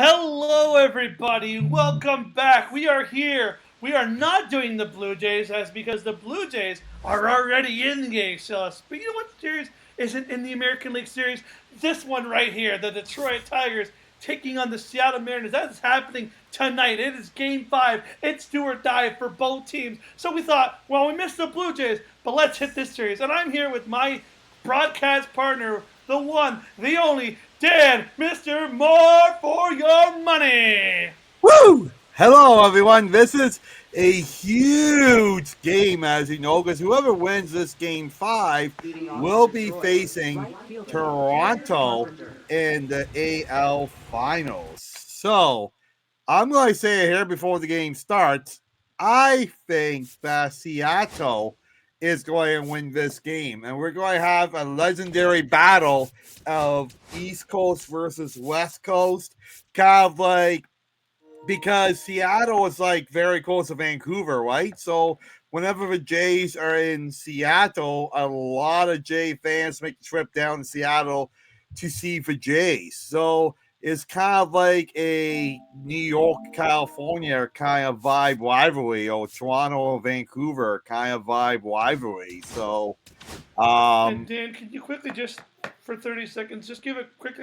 Hello, everybody. Welcome back. We are here. We are not doing the Blue Jays as because the Blue Jays are already in the ACLS. But you know what series isn't in the American League Series? This one right here, the Detroit Tigers taking on the Seattle Mariners. That is happening tonight. It is Game 5. It's do or die for both teams. So we thought, well, we missed the Blue Jays, but let's hit this series. And I'm here with my broadcast partner, the one, the only, Dan, Mr. More for your money. Woo! Hello, everyone. This is a huge game, as you know, because whoever wins this game 5 will be facing Toronto in the AL Finals. So, I'm going to say it here before the game starts. I think that Seattle is going to win this game, and we're going to have a legendary battle of East Coast versus West Coast, kind of like because Seattle is like very close to Vancouver, right? So whenever the Jays are in Seattle, a lot of Jay fans make the trip down to Seattle to see the Jays. So it's kind of like a New York, California kind of vibe rivalry, or Toronto, Vancouver kind of vibe rivalry. So, And Dan, can you quickly just, for 30 seconds, just give a quick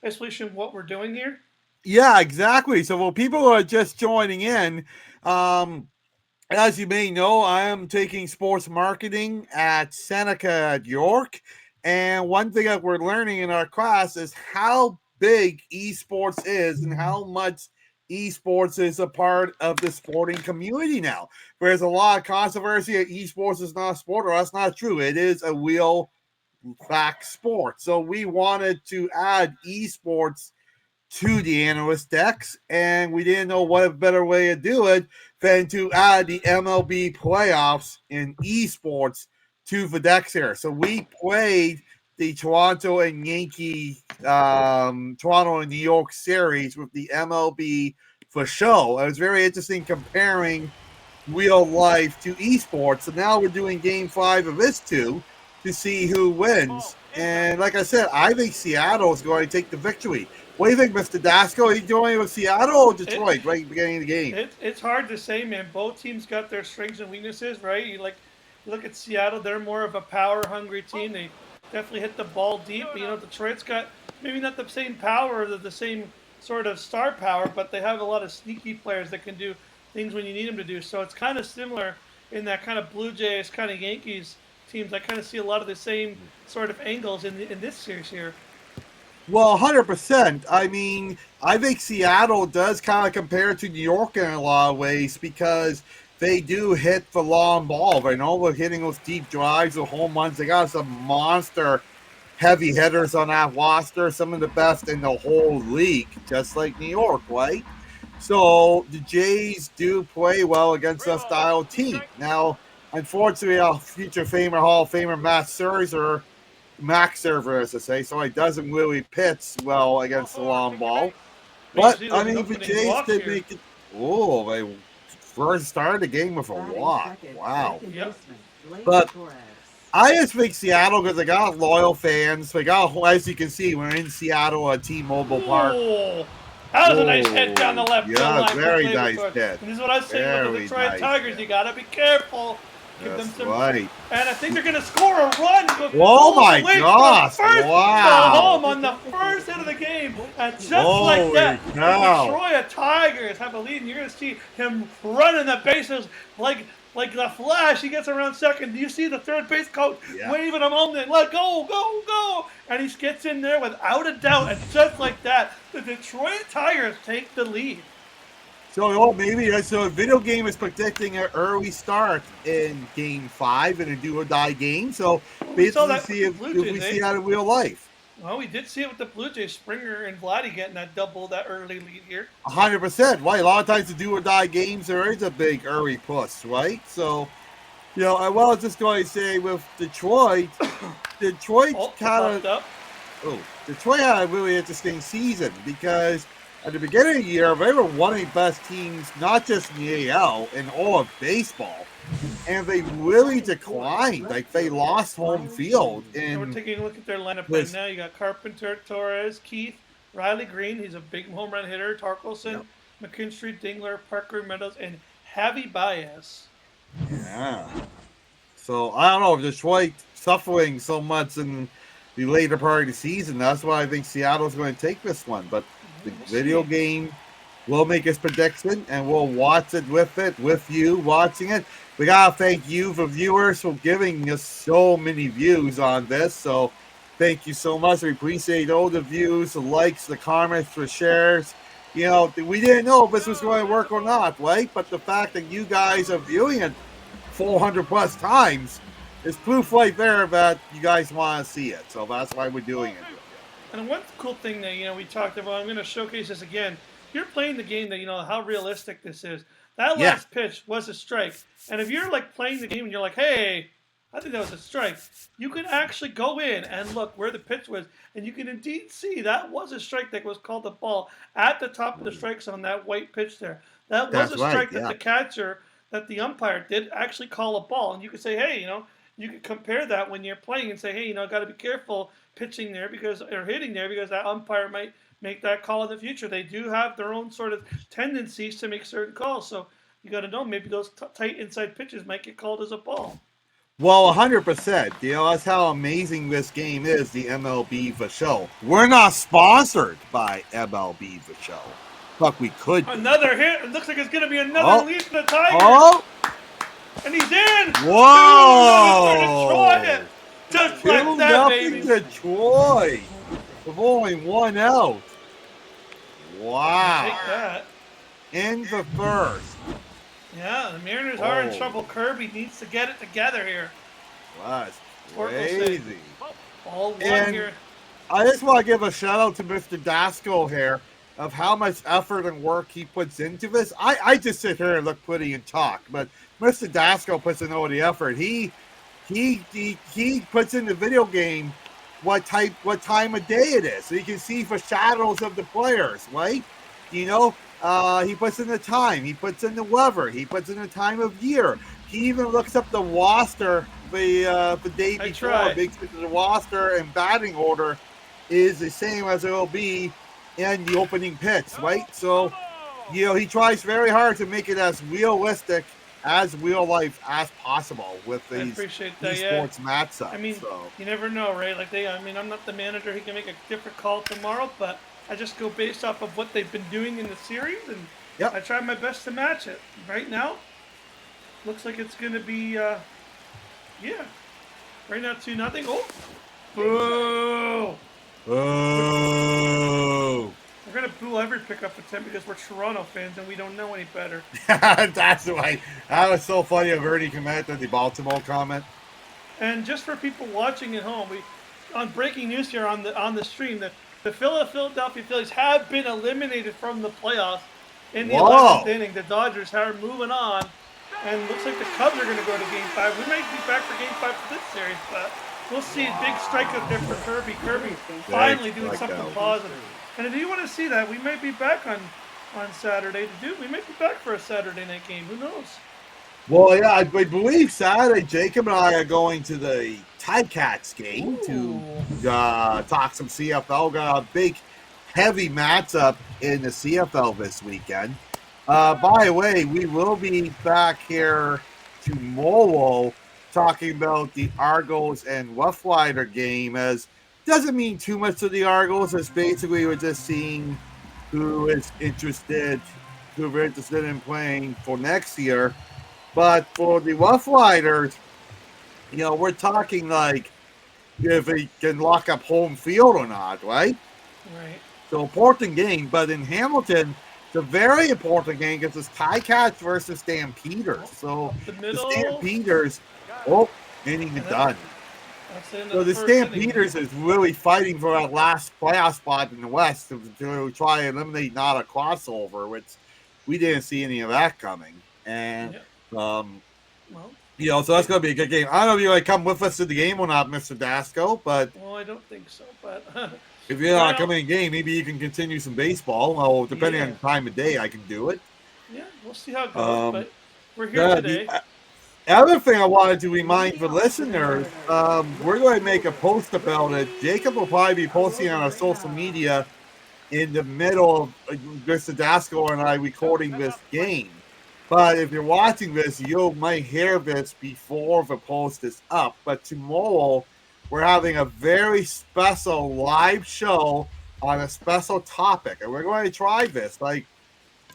explanation of what we're doing here? yeah, exactly. So, well, people are just joining in. As you may know, I am taking sports marketing at Seneca at York. And one thing that we're learning in our class is how big esports is and how much esports is a part of the sporting community now. There's a lot of controversy that esports is not a sport, or that's not true. It is a real fact sport. So we wanted to add esports to the analyst decks, and we didn't know what a better way to do it than to add the MLB playoffs in esports to the decks here. So we played the Toronto and Toronto and New York series with the MLB The Show. It was very interesting comparing real life to esports. So now we're doing game 5 of this two to see who wins. And like I said, I think Seattle is going to take the victory. What do you think, Mr. Dasco? Are you doing with Seattle or Detroit right at the beginning of the game? It's hard to say, man. Both teams got their strengths and weaknesses, right? You look at Seattle; they're more of a power-hungry team. They definitely hit the ball deep. But, Detroit's got maybe not the same power, or the same sort of star power, but they have a lot of sneaky players that can do things when you need them to do. So it's kind of similar in that kind of Blue Jays, kind of Yankees teams. I kind of see a lot of the same sort of angles in this series here. Well, 100%. I mean, I think Seattle does kind of compare to New York in a lot of ways because they do hit the long ball. They know they're hitting those deep drives, the home runs. They got some monster heavy hitters on that roster, some of the best in the whole league, just like New York, right? So the Jays do play well against a style team. Now, unfortunately, our future famer, Hall of Famer Max Server, as I say, so he doesn't really pitch well against the long ball. But, I mean, the Jays did make it. Oh, they first started the game with a walk. Wow. Yep. But I just think Seattle, because they got loyal fans. They got, as you can see, we're in Seattle at T-Mobile Park. Oh, that was a nice hit down the left field line. Yeah, very nice hit. And this is what I was saying with the Detroit Tigers. You got to be careful. Give them some, right. And I think they're going to score a run. Oh, my gosh. Wow. Home on the first hit of the game. And just like that, the Detroit Tigers have a lead. And you're going to see him running the bases like the Flash. He gets around second. Do you see the third base coach waving him on and let go, go, go. And he gets in there without a doubt. And just like that, the Detroit Tigers take the lead. So maybe so a video game is predicting an early start in Game 5 in a do-or-die game. So basically see if we see that in real life. Well, we did see it with the Blue Jays. Springer and Vladdy getting that early lead here. 100%. Right. A lot of times the do-or-die games, there is a big early push, right? So, I was just going to say with Detroit kind of... Detroit had a really interesting season because at the beginning of the year, they were one of the best teams, not just in the AL, in all of baseball. And they really declined. Like, they lost home field. And we're taking a look at their lineup right now. You got Carpenter, Torres, Keith, Riley Green, he's a big home run hitter. Torkelson, Yep. McKinstry, Dingler, Parker Meadows, and Javi Baez. Yeah. So I don't know, Detroit suffering so much in the later part of the season. That's why I think Seattle's going to take this one. But the video game will make its prediction, and we'll watch it with you watching it. We gotta thank you for viewers for giving us so many views on this. So thank you so much. We appreciate all the views, the likes, the comments, the shares. You know, we didn't know if this was going to work or not, right? But the fact that you guys are viewing it 400 plus times is proof right there that you guys want to see it. So that's why we're doing it. And one cool thing that we talked about, I'm going to showcase this again. You're playing the game that how realistic this is. That last pitch was a strike, and if you're like playing the game and you're like, hey, I think that was a strike, you can actually go in and look where the pitch was, and you can indeed see that was a strike that was called a ball at the top of the strike zone. That white pitch there, that was a strike that the catcher, that the umpire did actually call a ball, and you could say, hey, you could compare that when you're playing and say, hey, got to be careful pitching there or hitting there because that umpire might make that call in the future. They do have their own sort of tendencies to make certain calls, so you got to know maybe those tight inside pitches might get called as a ball. Well, 100%. That's how amazing this game is, the MLB The Show. We're not sponsored by MLB The Show, but we could be. Another hit. It looks like it's going to be another lead for the Tigers. Oh! And he's in. Whoa! Detroit. Just like that, baby. Detroit. With only one out. Wow. Take that. In the first. Yeah, the Mariners are in trouble. Kirby needs to get it together here. That's crazy. All one and here. I just want to give a shout out to Mr. Daskell here of how much effort and work he puts into this. I just sit here and look pretty and talk, but Mr. Daskell puts in all the effort. He puts in the video game what time of day it is, so you can see for shadows of the players, right? He puts in the time, he puts in the weather, he puts in the time of year. He even looks up the roster the day before, makes sure the roster and batting order is the same as it will be in the opening pitch, right? So, he tries very hard to make it as realistic as real life as possible with these sports matchups. I mean, you never know, right? I'm not the manager. He can make a different call tomorrow, but I just go based off of what they've been doing in the series, and I try my best to match it. Right now, looks like it's going to be, right now 2-0. Oh, boo! Boo! We're going to boo every pickup attempt because we're Toronto fans and we don't know any better. That's why. That was so funny of Ernie commented the Baltimore comment. And just for people watching at home, on breaking news here on the stream, the Philadelphia Phillies have been eliminated from the playoffs in the 11th inning. The Dodgers are moving on, and looks like the Cubs are going to go to Game 5. We might be back for Game 5 for this series, but we'll see. Big strikeout there for Kirby. Kirby finally doing something positive. And if you want to see that, we might be back on Saturday we might be back for a Saturday night game. Who knows? Well, yeah, I believe Saturday, Jacob and I are going to the Ticats game to talk some CFL. Got a big, heavy matchup in the CFL this weekend. By the way, we will be back here tomorrow talking about the Argos and Rough Rider game, as doesn't mean too much to the Argos. It's basically we're just seeing who is interested in playing for next year. But for the Rough Riders, we're talking like if they can lock up home field or not, right? Right. So important game, but in Hamilton, it's a very important game because it's Ticats versus Stampeders. So the Stampeders, inning is done. So the Stampeders is really fighting for that last playoff spot in the West to try and eliminate not a crossover, which we didn't see any of that coming. And so that's going to be a good game. I don't know if you're going to come with us to the game or not, Mr. Dasco, but well, I don't think so. But if you're not coming in game, maybe you can continue some baseball. Well, depending on the time of day, I can do it. Yeah, we'll see how it goes. But we're here today. The other thing I wanted to remind the listeners, we're going to make a post about it. Jacob will probably be posting on our social media in the middle of Mr. Dasco and I recording this game. But if you're watching this, you might hear this before the post is up. But tomorrow, we're having a very special live show on a special topic. And we're going to try this, like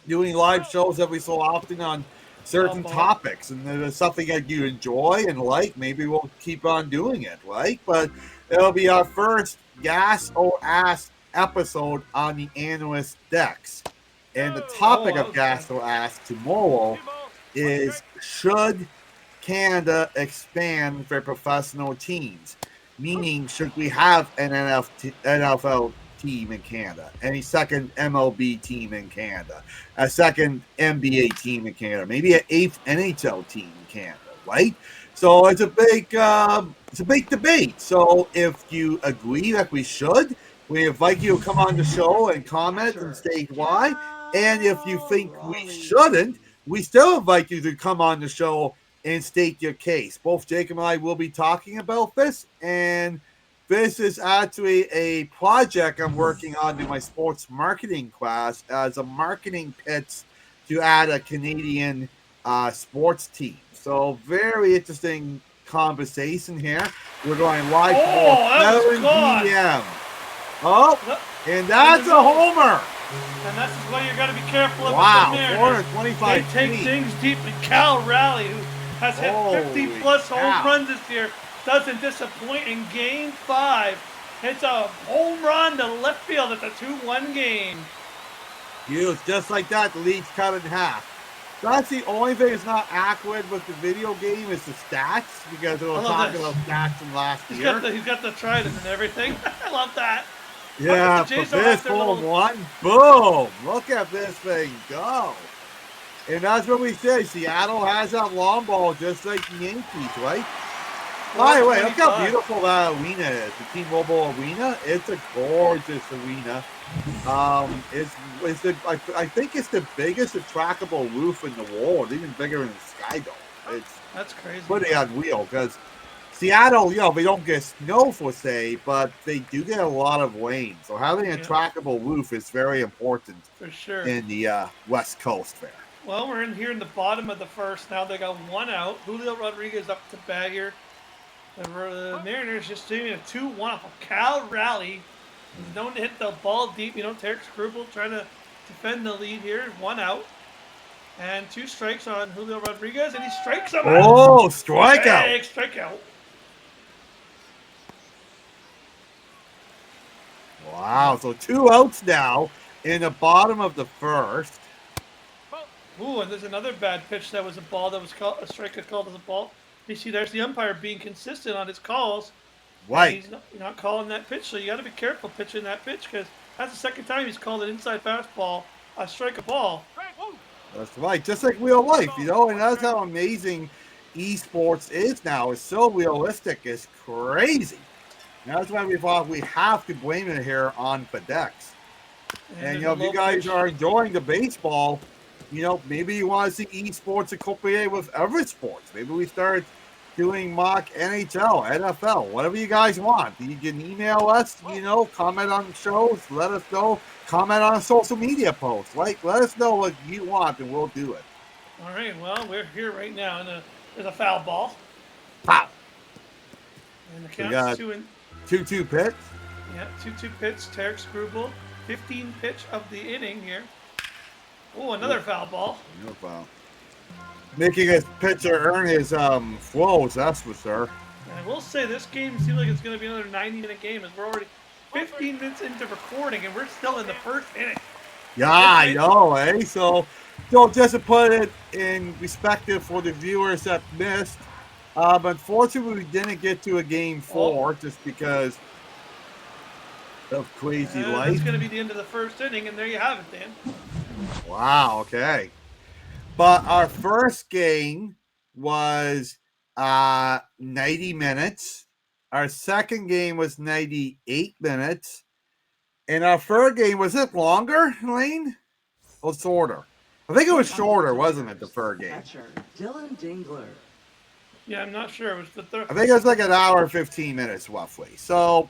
doing live shows every so often on certain topics. And if it's something that you enjoy and like, maybe we'll keep on doing it, right? But it'll be our first Gas or Ass episode on the Analyst decks. And the topic of Gas or Ass tomorrow is, should Canada expand their professional teams? Meaning, should we have an NFL team in Canada, any second MLB team in Canada, a second NBA team in Canada, maybe an eighth NHL team in Canada, right? So it's a big debate. So if you agree that we should, we invite you to come on the show and comment and state why. And if you think we shouldn't, we still invite you to come on the show and state your case. Both Jake and I will be talking about this, and this is actually a project I'm working on in my sports marketing class as a marketing pitch to add a Canadian sports team. So very interesting conversation here. We're going live for 7 p.m. Oh, and that's a homer. And that's why you got to be careful of the Mariners. 425 They take things deep. And Cal Raleigh, who has hit 50-plus home runs this year, doesn't disappoint in Game 5. It's a home run to left field. It's a 2-1 game. Huge. Just like that, the lead's cut in half. That's the only thing that's not accurate with the video game is the stats, because we'll talk about stats from last year. He's got the trident and everything. I love that. Yeah, but this home run, boom! Look at this thing go. And that's what we say. Seattle has that long ball just like the Yankees, right? By the way, look how beautiful that arena is. The T-Mobile Arena. It's a gorgeous arena. I think it's the biggest attractable roof in the world, even bigger than the Sky Dome. That's crazy. Pretty unreal, because Seattle, they don't get snow per se, but they do get a lot of rain. So having a trackable roof is very important for sure in the West Coast there. Well, we're in here in the bottom of the first now. They got one out. Julio Rodriguez up to bat here. The Mariners just doing a 2-1 off of Cal Raleigh. He's known to hit the ball deep. Tarek Skubal trying to defend the lead here. One out. And 2 strikes on Julio Rodriguez, and he strikes him out. Oh, strikeout. Big strikeout. Wow, so 2 outs now in the bottom of the first. Ooh, and there's another bad pitch that was a ball that was called, a strike called as a ball. You see, there's the umpire being consistent on his calls. Right. He's not calling that pitch, so you got to be careful pitching that pitch, because that's the second time he's called an inside fastball a strike a ball. That's right, just like real life, and that's how amazing esports is now. It's so realistic, it's crazy. And that's why we thought we have to blame it here on FedEx. And if you guys are enjoying the baseball, maybe you want to see esports incorporated with other sports. Maybe we start doing mock NHL, NFL, whatever you guys want. You can email us, comment on shows, let us know, comment on a social media post. Let us know what you want, and we'll do it. All right, well, we're here right now, and there's a foul ball. Pow! And the count's 2-2 pitch. Yeah, 2-2 pitch, Tarek Skubal. 15 pitch of the inning here. Oh, another foul ball. Another foul. Making his pitcher earn his flows, that's for sure. And I will say, this game seems like it's going to be another 90-minute game, as we're already 15 minutes into recording, and we're still in the first inning. Yeah, I know, eh? So just to put it in perspective for the viewers that missed, unfortunately, we didn't get to a game 4 just because of crazy life. It's going to be the end of the first inning, and there you have it, Dan. Wow, okay. But our first game was 90 minutes. Our second game was 98 minutes. And our third game, was it longer, Lane? Or shorter? I think it was shorter, wasn't it, the third game? Dylan Dingler. Yeah, I'm not sure. It was the third. I think it was like an hour and 15 minutes, roughly. So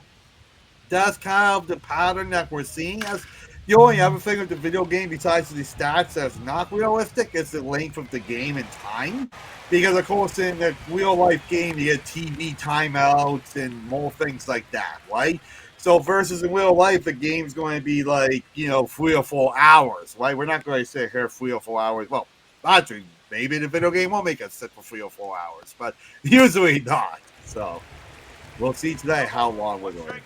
that's kind of the pattern that we're seeing. As The only other thing with the video game, besides the stats that's not realistic, is the length of the game and time. Because, of course, in the real life game, you get TV timeouts and more things like that, right? So, versus in real life, the game's going to be like, 3 or 4 hours, right? We're not going to sit here 3 or 4 hours. Well, actually, maybe the video game will make us sit for 3 or 4 hours, but usually not. So, we'll see today how long we're going to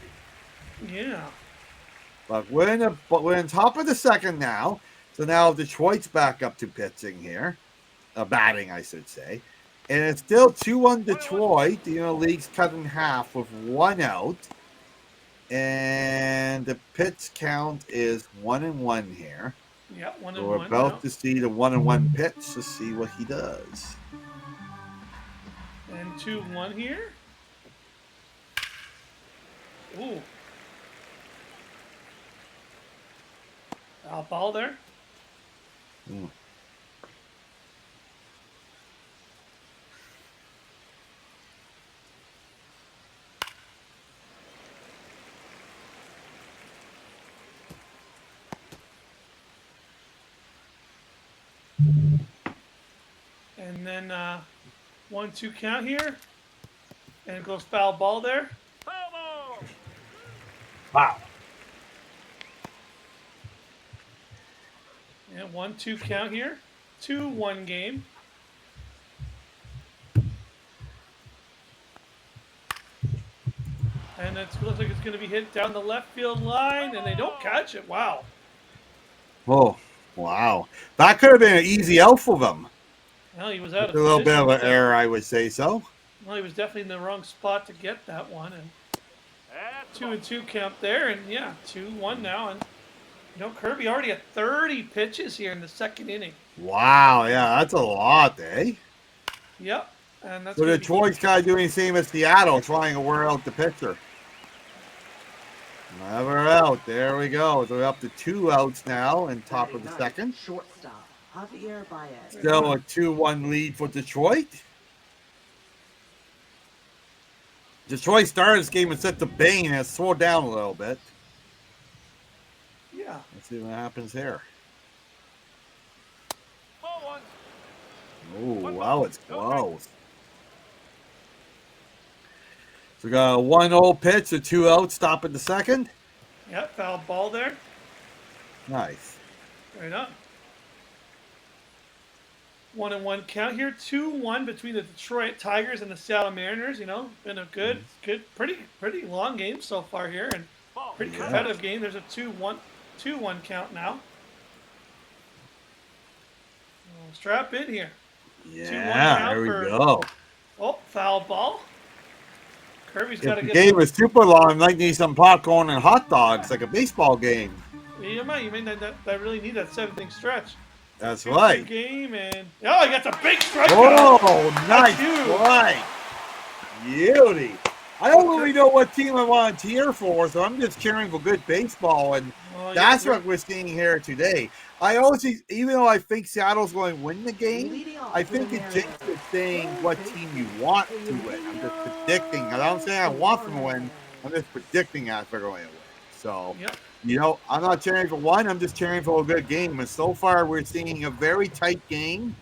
be. Yeah. But we're in top of the second now. So now Detroit's back up to pitching here. Batting, I should say. And it's still 2-1 Detroit. League's cut in half with 1 out. And the pitch count is 1-1 here. Yeah, 1-1. So we're about to see the 1-1 pitch to see what he does. And 2-1 here. Ooh. Foul ball there. Mm. And then 1-2 count here. And it goes foul ball there. Foul ball. Wow. And 1-2 count here. 2-1 game. And it looks like it's going to be hit down the left field line, and they don't catch it. Wow. Oh, wow. That could have been an easy out for them. Well, he was out of A little bit of an position. error, I would say so. Well, he was definitely in the wrong spot to get that one. And That's 2-2 count there, and yeah, 2-1 now. And Kirby already at 30 pitches here in the second inning. Wow, yeah, that's a lot, eh? Yep. And that's So gonna be- Detroit's kind of doing the same as Seattle, trying to wear out the pitcher. Never out. There we go. So we're up to 2 outs now in top of the second. Shortstop, Javier Baez. Still a 2-1 lead for Detroit. Detroit started this game and set the bang and has slowed down a little bit. Yeah. Let's see what happens here. ball one. Oh, wow, it's close. So we got a 1-0 pitch, a 2 out, stop at the second. Yep. Foul ball there. Nice. Right on. 1-1 count here. 2-1 between the Detroit Tigers and the Seattle Mariners. Been a good, pretty long game so far here, and Ball. pretty Yeah. competitive game. There's a 2-1 count now. Oh, strap in here. 2-1 Yeah, count there we for- go. Oh, foul ball. Kirby's got to If the get. game was super long, might need some popcorn and hot dogs like a baseball game. You may that really need that 7th-inning stretch. That's 2-2 right. game, and he gets a big strikeout. Oh, nice huge. play. Beauty. I don't really know what team I want to cheer for, so I'm just cheering for good baseball, and Oh, that's yeah. what we're seeing here today. I always, even though I think Seattle's going to win the game, I think it's just saying what team you want to win. I'm just predicting. I don't say I want them to win. I'm just predicting that they're going to win. So, Yep. I'm not cheering for one. I'm just cheering for a good game. And so far, we're seeing a very tight game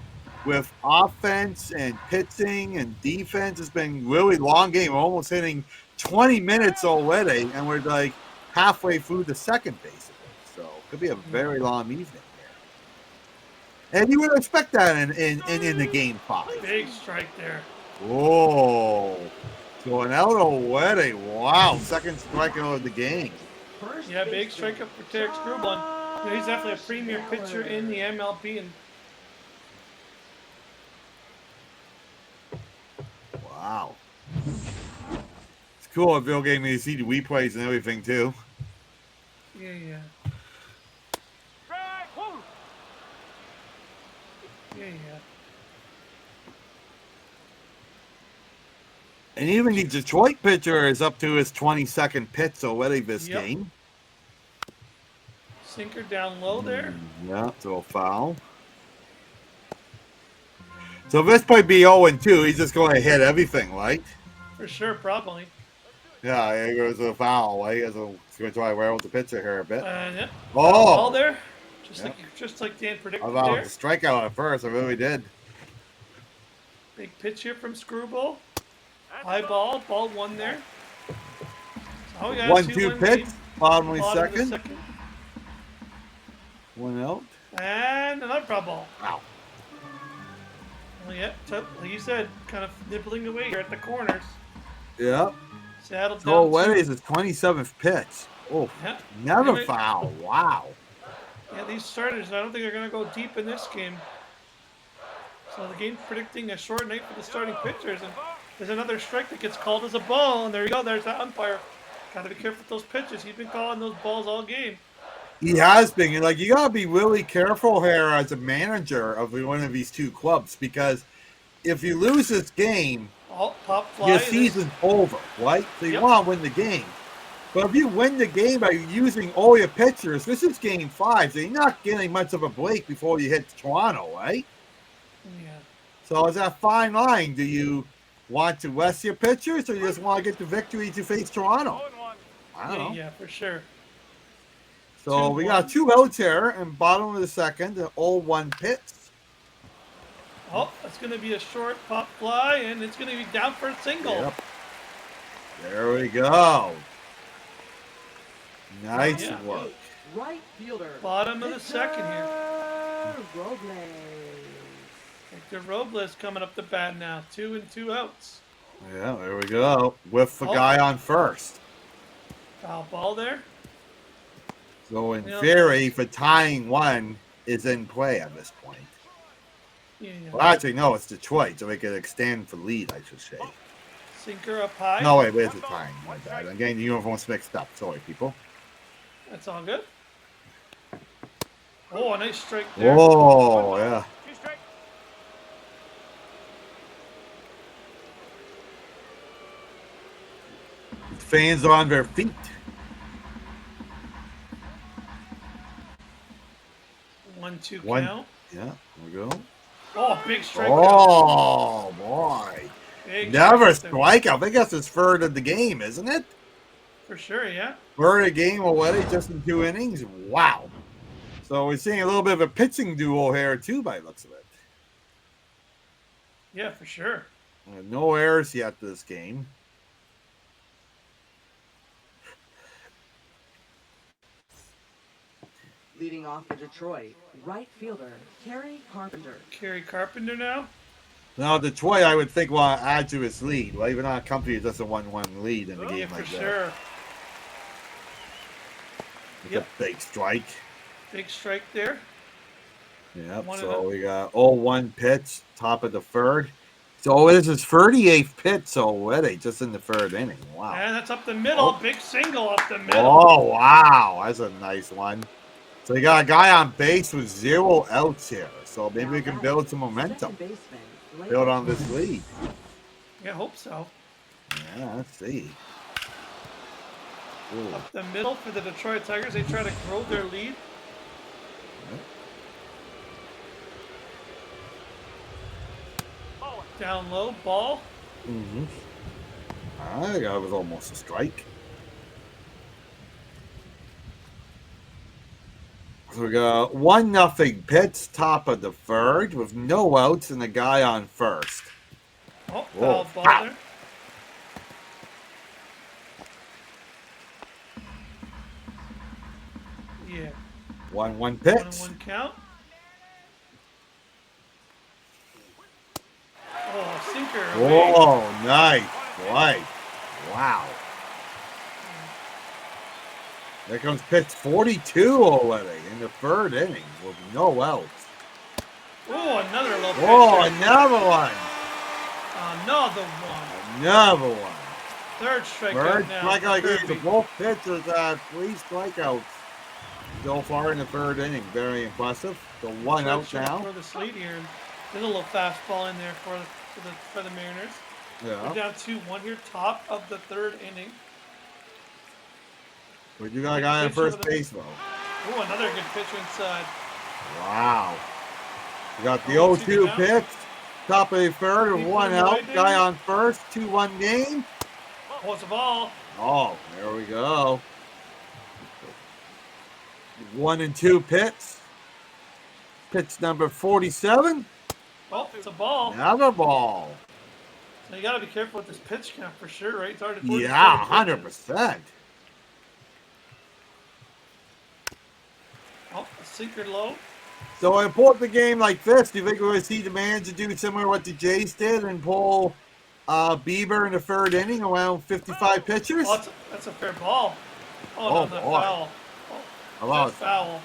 with offense and pitching and defense. It's been really long game. We're almost hitting 20 minutes already, and we're like halfway through the second, basically. So it could be a very long evening here. And you would expect that in the game 5. Big strike there. Whoa. Going out already. Wow. Second strikeout of the game. Yeah, big strikeout for Tarek Strublin. He's definitely a premier pitcher in the MLB, and Wow. It's cool if Bill gave me to see the replays and everything too. yeah. Strike one. And even the Detroit pitcher is up to his 22nd pitch already this Yep. game. Sinker down low there. Yeah, so a foul. So this might be 0-2. He's just going to hit everything, right? For sure, probably. Yeah, it goes a foul. He has a, he's going to try to wear out the pitcher here a bit. And yeah, Oh! ball there. Yep. Just like Dan I predicted thought it there. was a strikeout at first. I really did. Big pitch here from Screwball. That's High the ball. Ball one there. Oh, yeah, 1-2 2-1 pitch. game. Bottom of the Bottom of the second. second. 1 out. And another foul ball. Wow. Well, yeah, like you said, kind of nibbling away here at the corners. Yep. Saddled So down what two. is his 27th pitch? Oh, Yeah. never Maybe- foul. Wow. Yeah, these starters, I don't think they're going to go deep in this game. So the game's predicting a short night for the starting pitchers. And there's another strike that gets called as a ball. And there you go. There's that umpire. Got to be careful with those pitches. He's been calling those balls all game. He has been. And like, you got to be really careful here as a manager of one of these two clubs, because if you lose this game, Oh, pop fly. your and season's over, right? So you Yep. want to win the game. But if you win the game by using all your pitchers, this is game 5, so you're not getting much of a break before you hit Toronto, right? Yeah. So it's that fine line. Do you want to rest your pitchers, or you just want to get the victory to face Toronto? 0-1. I don't know. Yeah, for sure. So we got 2 outs here in bottom of the second, an 0-1 pitch. Oh, that's going to be a short pop fly, and it's going to be down for a single. Yep. There we go. Nice Yeah. work. Right fielder. Bottom of the second here. Victor Robles. Victor Robles coming up the bat now. 2 and 2 outs. Yeah, there we go. With the Oh. guy on first. Foul ball there. So in Yeah. theory, for tying one is in play at this point. Yeah. Well, actually, no, it's Detroit, so they could extend for lead, I should say. Sinker up high. No, wait, where's the tying? My bad. I'm getting the uniforms mixed up. Sorry, people. That's all good. Oh, a nice strike there. Oh, yeah. 2 strike. Fans are on their feet. 1-2 One. count. Yeah, there we go. Oh, big strike. Oh, boy. Big Never strike there. strike. I think that's his third of the game, isn't it? For sure, yeah. Third of the game already, just in 2 innings. Wow. So we're seeing a little bit of a pitching duel here, too, by the looks of it. Yeah, for sure. No errors yet this game. Leading off for Detroit, right fielder Kerry Carpenter. Kerry Carpenter now. Now, Detroit, I would think, will add to his lead. Well, even our company just a 1-1 lead in the Yeah, game for like that. sure. It's Yep. a big strike. Big strike there. Yep, One of so them. we got 0-1 pitch, top of the third. So this is 38th pitch already, just in the third inning. Wow. And that's up the middle. Oh. Big single up the middle. Oh, wow. That's a nice one. So you got a guy on base with 0 outs here. So maybe we can build some momentum. Second baseman, Build on this lead. Yeah, hope so. Yeah, let's see. Ooh. Up the middle for the Detroit Tigers. They try to grow their lead. Oh, Down low, ball. Mm-hmm. I think that was almost a strike. So we got 1-0 pitch, top of the third, with no outs and a guy on first. Oh, Whoa. foul ball Foul. there. Yeah. 1-1 pitch. 1-1 count. Oh, sinker. away. Oh, nice. Right. Wow. There comes pitch 42 already in the third inning with no outs. Oh, another low pitch. Oh, there. another one. Another one. Another one. Third strikeout Third now. strikeout for again. Kirby. Both pitchers have 3 strikeouts so far in the third inning. Very impressive. The 1 Detroit out should now. throw this lead here. There's a little fastball in there for the Mariners. We're Yeah. down 2-1 here, top of the third inning. But you got a guy on first base though. Oh, another good pitch inside. Wow. You got the 0-2 0-2 now. pitch. Top of the third with People 1 in the out. right Guy inning. on first. 2-1 game. Oh, it's a ball. Oh, there we go. 1 and 2 pitch. Pitch number 47. Oh, it's a ball. Another ball. So you got to be careful with this pitch count for sure, right? It's already 47 Yeah, pitches. 100%. Oh, a sinker low. So, in important game like this, do you think we're going to see the manager do similar to what the Jays did and pull Bieber in the third inning around 55 pitchers? Oh, that's a fair ball. Oh, Oh, no, not boy. foul. Oh, Hello. that's foul.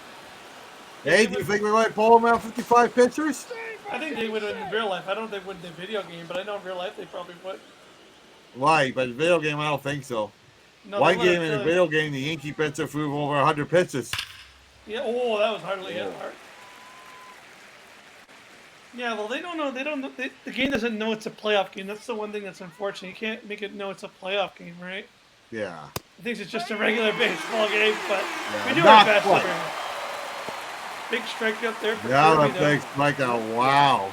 Hey, do you think we might pull him around 55 pitchers? I think they would in real life. I don't think they would in the video game, but I know in real life they probably would. Right, but in the video game, I don't think so. No, One they wouldn't game in the really. video game, the Yankee pitcher threw over 100 pitches. Yeah. Oh, that was hardly hit hard. Yeah. Well, they don't know. They don't know. The game doesn't know it's a playoff game. That's the one thing that's unfortunate. You can't make it know it's a playoff game, right? Yeah. It thinks it's just a regular baseball game, but we do our not best quite. here. Big strike up there for Yeah, Kirby. that big strikeout. Wow.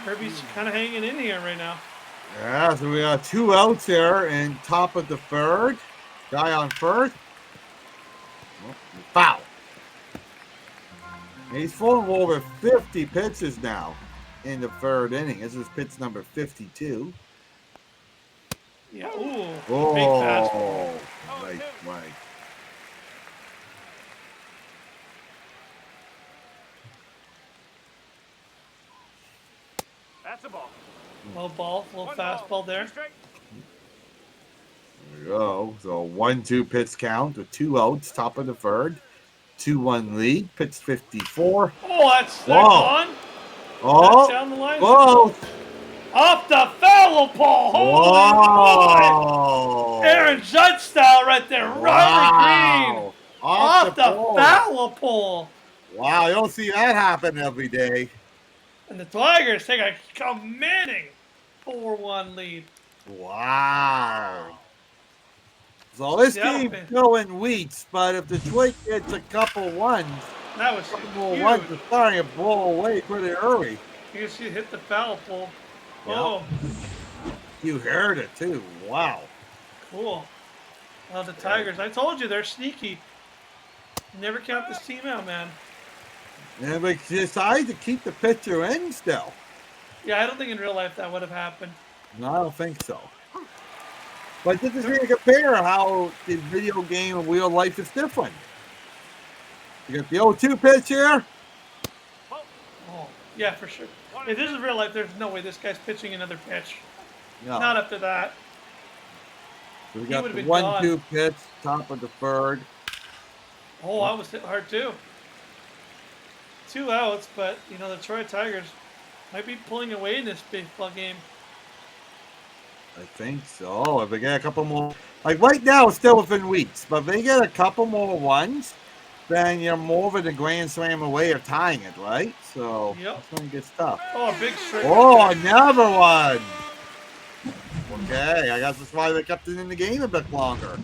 Kirby's kind of hanging in here right now. Yeah, so we got 2 outs here in top of the third. Guy on first. Oh, foul. He's thrown over 50 pitches now in the third inning. This is pitch number 52. Yeah. Ooh. Oh, Big fastball. right. That's a ball. Low ball, little One fastball ball. there. 2 strike. There we go. So 1-2 pitch count with 2 outs, top of the third. 2-1 lead. Pitch 54. Oh, that's Whoa. on. That's Oh, down the line. whoa. Off the foul pole. Holy Whoa. boy. Aaron Judge style right there. Riley Green. Off the pole. foul pole. Wow, you don't see that happen every day. And the Tigers take a commanding 4-1 lead. Wow. So this Yeah, game's man. still in weeks, but if Detroit gets a couple ones, That was couple huge. ones are starting to blow away pretty early. You can see it hit the foul pole. Yeah. Oh, You heard it too. Wow. cool. Well, the Tigers, I told you, they're sneaky. Never count this team out, man. And we decided to keep the pitcher in still. Yeah, I don't think in real life that would have happened. No, I don't think so. But this is going to compare how the video game and real life is different. You got the 0-2 pitch here. Oh, yeah, for sure. If this is real life, there's no way this guy's pitching another pitch. No. Not after that. So we he got would've the been 1-2 pitch, top of the third. Oh, I was hit hard too. 2 outs, but you know the Detroit Tigers might be pulling away in this baseball game. I think so. If they get a couple more, like right now, it's still within weeks. But if they get a couple more ones, then you're more than a grand slam away of tying it, right? So Yep. that's when it gets tough. Oh, a big strike. Oh, another one. Okay, I guess that's why they kept it in the game a bit longer.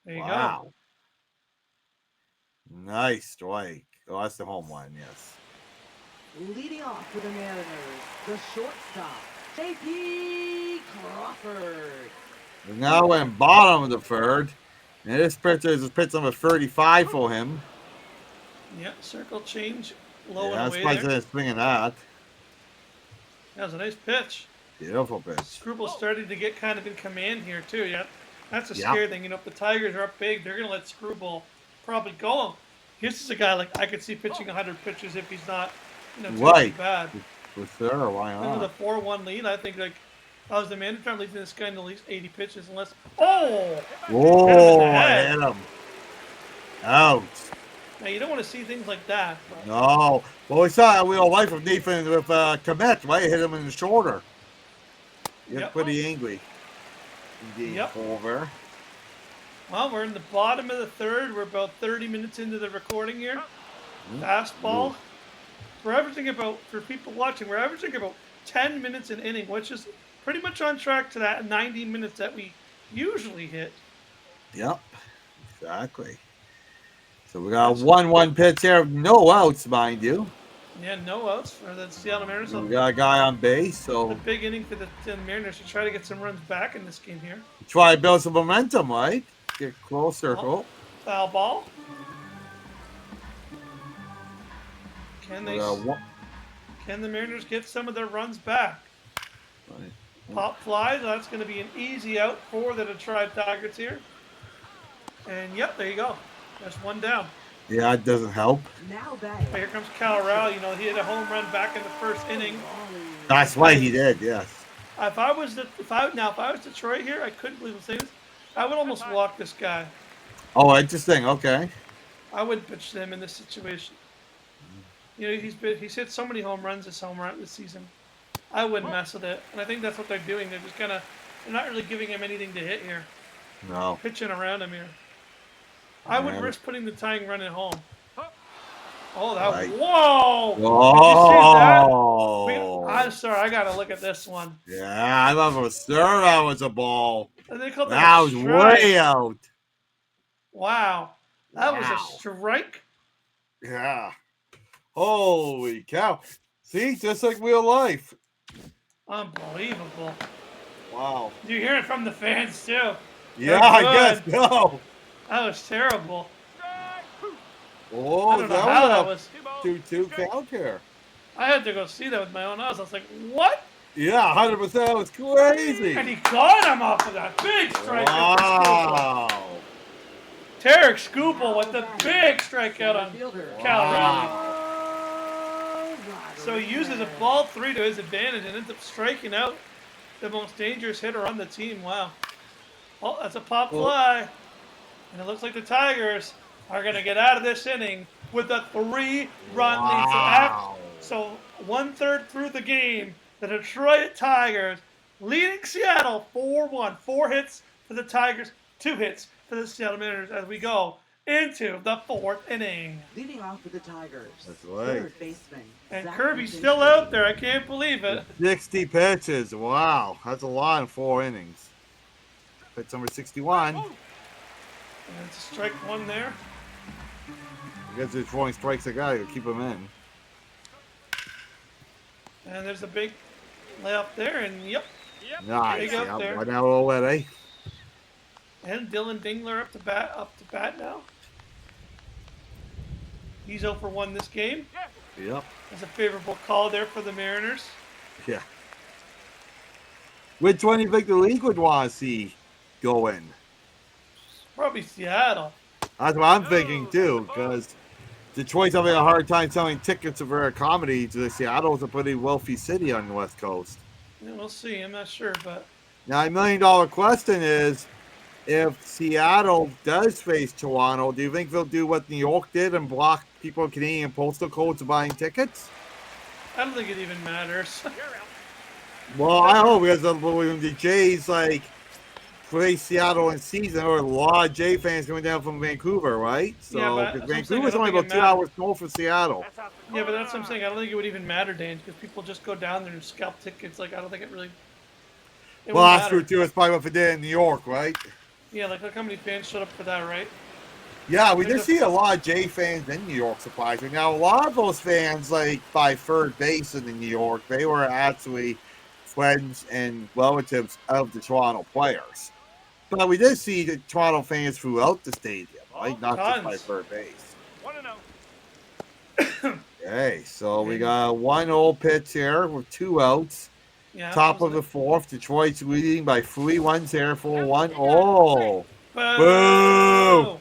There you Wow. Nice strike. Oh, that's the home one, yes. Leading off for the Mariners, the shortstop, J.P. Crawford. We're now in bottom of the third. And this pitcher is pitch number 35 for him. go. Yep, circle change, low Yeah, and that's away why there. he's swinging that. That was a nice pitch. Beautiful pitch. Screwball's starting to get kind of in command here too. Yeah, that's a Yeah. scary thing. You know, if the Tigers are up big, they're gonna let Screwball probably go. Here's just a guy like I could see pitching 100 pitches if he's not, you know, too Right. bad. For sure, why Into the not? 4-1 lead, I think like if I was the manager, I'm leaving this guy in at least 80 pitches unless. Oh, Whoa, I head. hit him. Out. now you don't want to see things like that. But No. Well, we saw a real life of Nathan with Komet, right? Hit him in the shoulder. He got Yep. pretty angry. In game Yep. 4. well, we're in the bottom of the third. We're about 30 minutes into the recording here. Fastball. We're averaging about, for people watching, we're averaging about 10 minutes an inning, which is pretty much on track to that 90 minutes that we usually hit. Yep. Exactly. So we got a 1-1 pitch here. No outs, mind you. Yeah, no outs for the Seattle Mariners. We got a guy on base, A so big inning for the Mariners to try to get some runs back in this game here. try to build some momentum, right? Get closer. Oh, foul ball. Can they? Can the Mariners get some of their runs back? Pop fly. That's going to be an easy out for the Detroit Tigers here. And yep, there you go. That's one down. Yeah, it doesn't help. Now batting. Here comes Colorado. You know, he hit a home run back in the first inning. That's why he did. Yes. If I was Detroit here, I couldn't believe I'm saying this. I would almost walk this guy. Oh, interesting. Okay. I wouldn't pitch him in this situation. You know, he's hit so many home runs this season. I wouldn't mess with it, and I think that's what they're doing. They're just they're not really giving him anything to hit here. No. Pitching around him here. I would risk putting the tying run at home. Oh, that right. Whoa! Oh! Did you see that? I'm sorry, I gotta look at this one. Yeah, I thought for sure that was a ball. And they called That was way out. Wow, that was a strike. Yeah. Holy cow! See, just like real life. Unbelievable. Wow. You hear it from the fans too. Yeah, I guess no. That was terrible. Oh, I don't know how that was. 2-2 count here. I had to go see that with my own eyes. I was like, what? Yeah, 100%. That was crazy. And he caught him off of that big strike. Wow. Tarek Skubal with the big strikeout on Colorado. So he uses a ball 3 to his advantage and ends up striking out the most dangerous hitter on the team. Wow. Oh, that's a pop fly. And it looks like the Tigers are going to get out of this inning with a 3-run lead. So 1/3 through the game, the Detroit Tigers leading Seattle 4-1. 4 hits for the Tigers, 2 hits for the Seattle Mariners as we go into the 4th inning. Leading off with the Tigers. That's right. Third baseman. And Kirby's still out there. I can't believe it. 60 pitches. Wow. That's a lot in 4 innings. Pitch number 61. And it's a strike 1 there. I guess they're throwing strikes at guy to keep him in. And there's a big layoff there, and yep. Nice. Big up there. 1 out already. And Dylan Dingler up to bat now. He's 0 for 1 this game. Yep. That's a favorable call there for the Mariners. Yeah. Which one do you think the league would want to see go in? Probably Seattle. That's what I'm thinking too, because Detroit's having a hard time selling tickets for their comedy to Seattle's a pretty wealthy city on the West Coast. Yeah, we'll see. I'm not sure, but Now, $1 million question is, if Seattle does face Toronto, do you think they'll do what New York did and block people with Canadian postal codes from buying tickets? I don't think it even matters. Well, I hope, because when the Jays play Seattle in season, there are a lot of Jay fans coming down from Vancouver, right? So Yeah, but Vancouver's only about 2 hours north from Seattle. Yeah, but that's what I'm saying. I don't think it would even matter, Dan, because people just go down there and scalp tickets. I don't think it really. Well, that's true too. It's probably what they did in New York, right? Yeah, look how many fans showed up for that, right? Yeah, we did see a lot of Jay fans in New York, surprisingly. Now, a lot of those fans, by third base in New York, they were actually friends and relatives of the Toronto players. But we did see the Toronto fans throughout the stadium, right? Not just by third base. 1-0. Okay, so we got 1-0 pitch here with 2 outs. Yeah. Top of the 4th, Detroit's leading by 3 runs here for 1. Oh! Boo! Boo!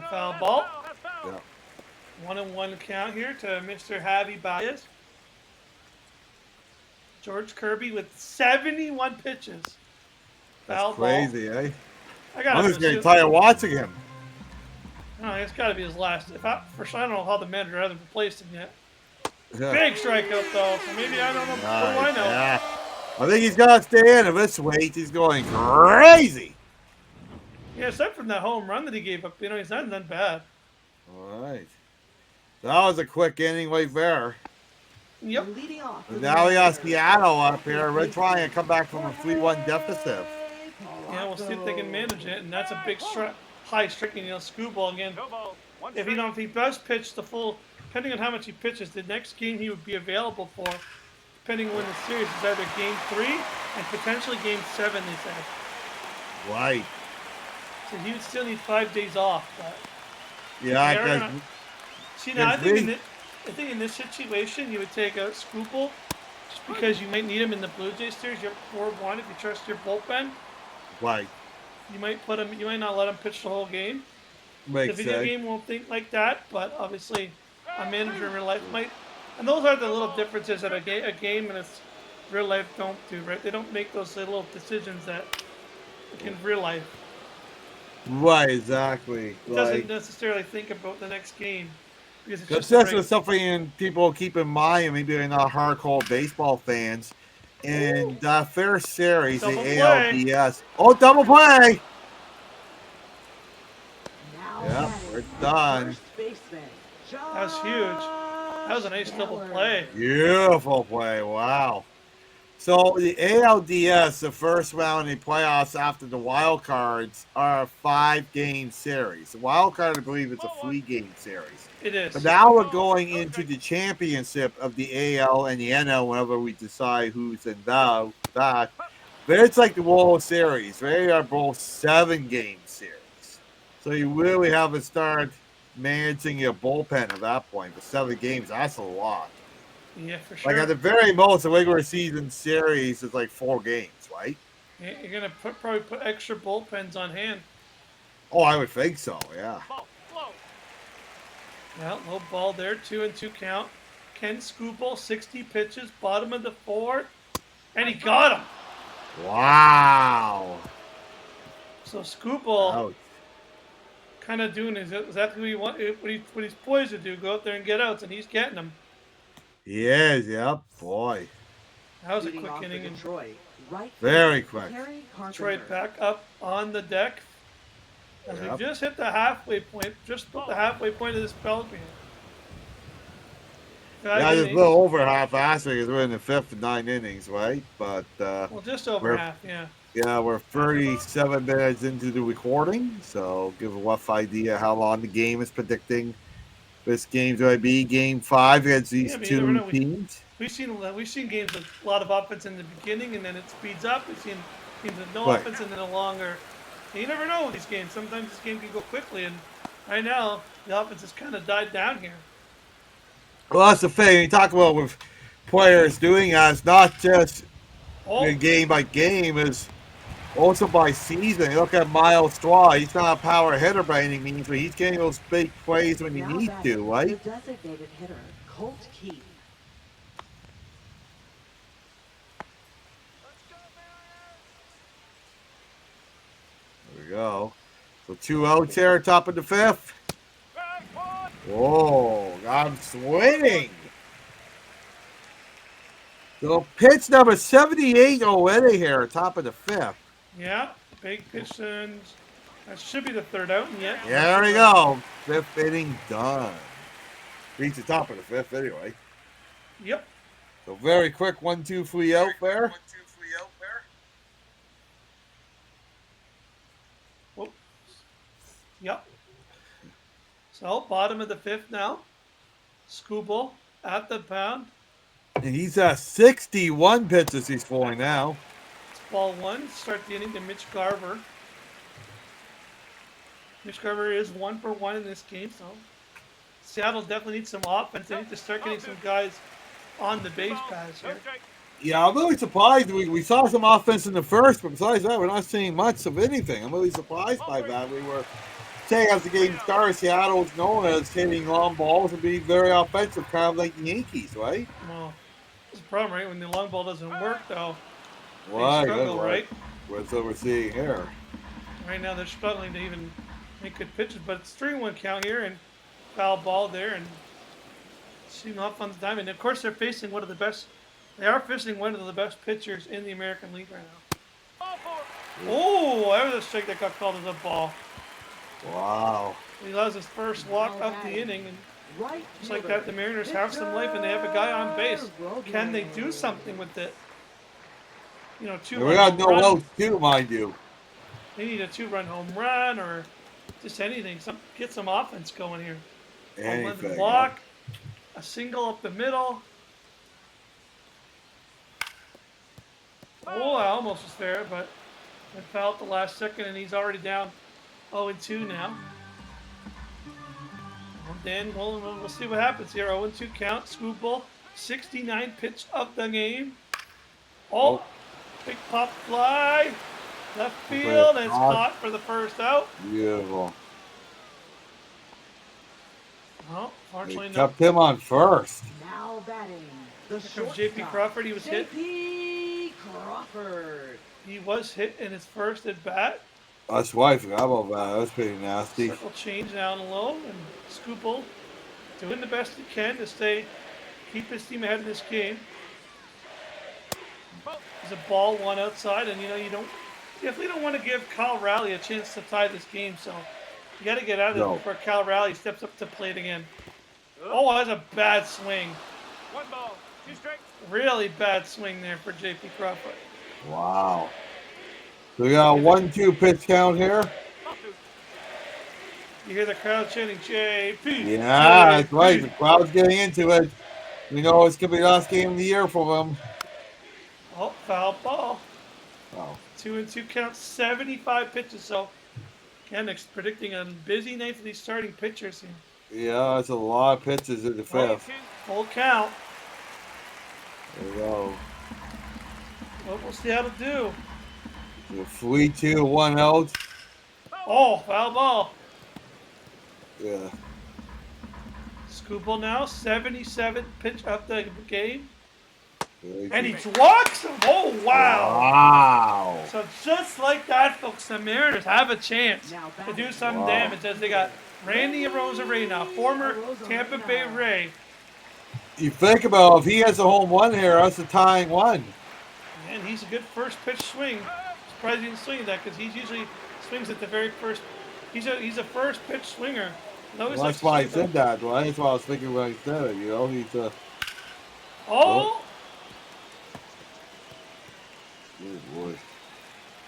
Foul ball. Yeah. 1-1 count here to Mr. Javi Baez. George Kirby with 71 pitches. Foul That's crazy, ball. eh? I'm just getting tired of watching him. No, it's got to be his last. I don't know how the manager hasn't replaced him yet. Yeah. Big strikeout though, so maybe I don't know. What do I know? Yeah. I think he's got to stay in. At this weight, he's going crazy. Yeah, aside from that home run that he gave up, he's not done bad. All right. That was a quick inning right there. Yep. Leading off. And now we got Seattle up here. We're trying to come back from a 3-1 deficit. Yeah, we'll see if they can manage it, and that's a big high striking. Screwball again. No ball. One If strike. if he does pitch the full, depending on how much he pitches, the next game he would be available for, depending on when the series is either game 3 and potentially game 7. They said. Right. So he would still need 5 days off. But Yeah, they are because gonna, see now, I think in this situation you would take a Scoopel just because you might need him in the Blue Jays series. You're 4-1 if you trust your bullpen. right. You might put him. You might not let him pitch the whole game. The Makes video sense. game won't think like that, but obviously a manager in real life might. And those are the little differences that a game and its real life don't do, right? They don't make those little decisions that in real life. Right, exactly. It doesn't necessarily think about the next game because it's Because just a this is something people keep in mind, and maybe they're not hardcore baseball fans. In the first series, Double the play. ALDS. Oh, double play! Now Yep, batting, we're done. first baseman, That's huge. That was a nice double play. Beautiful play. Wow. So the ALDS, the first round in playoffs after the wild cards, are a 5-game series. The wild card, I believe, is a 3-game series. It is. But now we're going into the championship of the AL and the NL whenever we decide who's in that. But it's like the World Series. They are both 7-game series. So you really have to start managing your bullpen at that point. For 7 games, that's a lot. Yeah, for sure. Like at the very most, a regular season series is like 4 games, right? You're gonna probably put extra bullpens on hand. Oh, I would think so, yeah. Ball. Low. Yeah, low ball there, 2-2 count. Ken Scoopel, 60 pitches, bottom of the 4th, and he got him. Wow. So Scoopel Ouch. kind of doing exactly what he's poised to do. Go out there and get outs, and he's getting them. He is, yep, boy. That was a leading quick off for inning. And Detroit, right Very fielder, quick. Terry Detroit Carpenter. back up on the deck. As Yep. we just hit the halfway point, just about the halfway point of this ball game. Yeah, just a little over half-assed because we're in the 5th and 9 innings, right? But Well, just over we're- half, yeah. yeah, we're 37 minutes into the recording, so give a rough idea how long the game is predicting. This game's going to be Game 5 against these Yeah, but you never 2 know. teams. We've seen games with a lot of offense in the beginning, and then it speeds up. We've seen games with no Right. offense and then a longer. You never know with these games. Sometimes this game can go quickly, and right now the offense has kind of died down here. Well, that's the thing. You talk about with players doing that. It's not just Oh, game by game, is also by season. You look at Miles Straw. He's not a power hitter by any means, but he's getting those big plays when you Now need batting, to, right? The designated hitter, Colt Keith. There we go. So 2 outs here, top of the 5th. Back one. Whoa, I'm swinging. So pitch number 78 already here, top of the 5th. yeah, big pitch, and that should be the 3rd out, and yet. Yeah, there we go. 5th inning done. Reach the top of the 5th anyway. Yep. So very quick 1-2-3 out there. Whoop. Yep. So bottom of the 5th now. Scooball at the pound. And he's at 61 pitches he's throwing now. It's ball 1. Start the inning to Mitch Garver. Mitch Garver is 1 for 1 in this game, so Seattle definitely needs some offense. They need to start getting some guys on the base paths No here. strike. Yeah, I'm really surprised. We saw some offense in the first, but besides that, we're not seeing much of anything. I'm really surprised by that. We were saying as the game started, Seattle was known as hitting long balls and being very offensive, kind of like the Yankees, right? Well, that's the problem, right? When the long ball doesn't work, though, they Right, struggle, that's right? That's what we're seeing here. Right now, they're struggling to even make good pitches, but it's 3-1 count here, and foul ball there, and seeing off on the diamond. And of course, they're facing one of the best. They are facing one of the best pitchers in the American League right now. Ball four. Oh, that was a strike that got called as a ball. Wow. He allows his first walk up the inning, and Right just like fielder, that, the Mariners have some life, and they have a guy on base. Can they do something with it? You know, 2 And we got runs, no outs too, mind you. They need a 2-run home run or just anything. Get some offense going here. Anything. Walk, a single up the middle. Oh, I almost was there, but I fouled the last second, and he's already down 0-2 now. Dan, we'll see what happens here. 0-2 count. Screwball, 69 pitch of the game. Oh, big pop fly. Left field, and it's caught for the first out. Beautiful. Oh, fortunately, They no. kept him on first. Now batting. The Here comes J.P. Crawford. He was hit. J.P. Crawford. He was hit in his first at bat. That's why I forgot about that. That's pretty nasty. Circle change down low, and Scoople doing the best he can to keep his team ahead of this game. There's a ball one outside, and you definitely don't want to give Kyle Rowley a chance to tie this game. So you got to get out of there before Kyle Rowley steps up to plate again. Oh, that's a bad swing. 1 ball, 2 strikes. Really bad swing there for J.P. Crawford. Wow. So we got a 1-2 pitch count here. You hear the crowd chanting J.P. Yeah, that's right. The crowd's getting into it. We know it's going to be the last game of the year for them. Oh, foul ball. Oh. 2-2 count, 75 pitches. So, again, predicting a busy night for these starting pitchers here. Yeah, that's a lot of pitches in the fifth. Full count. There we go. Well, we'll see how to do. 3-2, 1 out. Oh, foul ball. Yeah. Scoople now, 77 pitch of the game. Very And he good. walks him. Oh, wow. Wow. So just like that, folks, the Mariners have a chance to do some damage as they got Randy Arozarena, former Tampa Bay Ray. You think about if he has a home run here, that's a tying one. And he's a good first pitch swing. Surprised he didn't swing that because he usually swings at the very first. He's a first pitch swinger. Well, that's why I said that, right? That's why I was thinking when I said it, he's a... Oh! Oh, boy.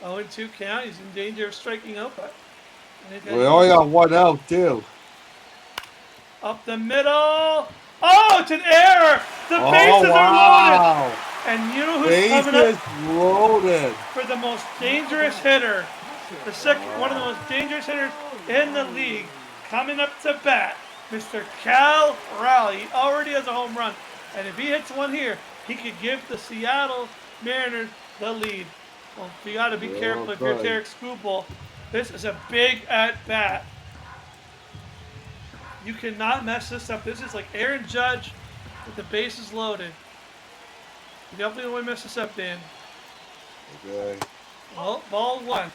0-2 count. He's in danger of striking out, but We only got 1 out, too. up the middle. Oh, it's an error. The bases are loaded. And you know who's coming up loaded for the most dangerous hitter, one of the most dangerous hitters in the league, coming up to bat, Mr. Cal Rowley. Already has a home run, and if he hits one here, he could give the Seattle Mariners the lead. Well, you got to be careful if you're Derek Screwball. This is a big at bat. You cannot mess this up. This is like Aaron Judge with the bases loaded. You definitely don't want to mess this up, Dan. Okay. Well, ball 1.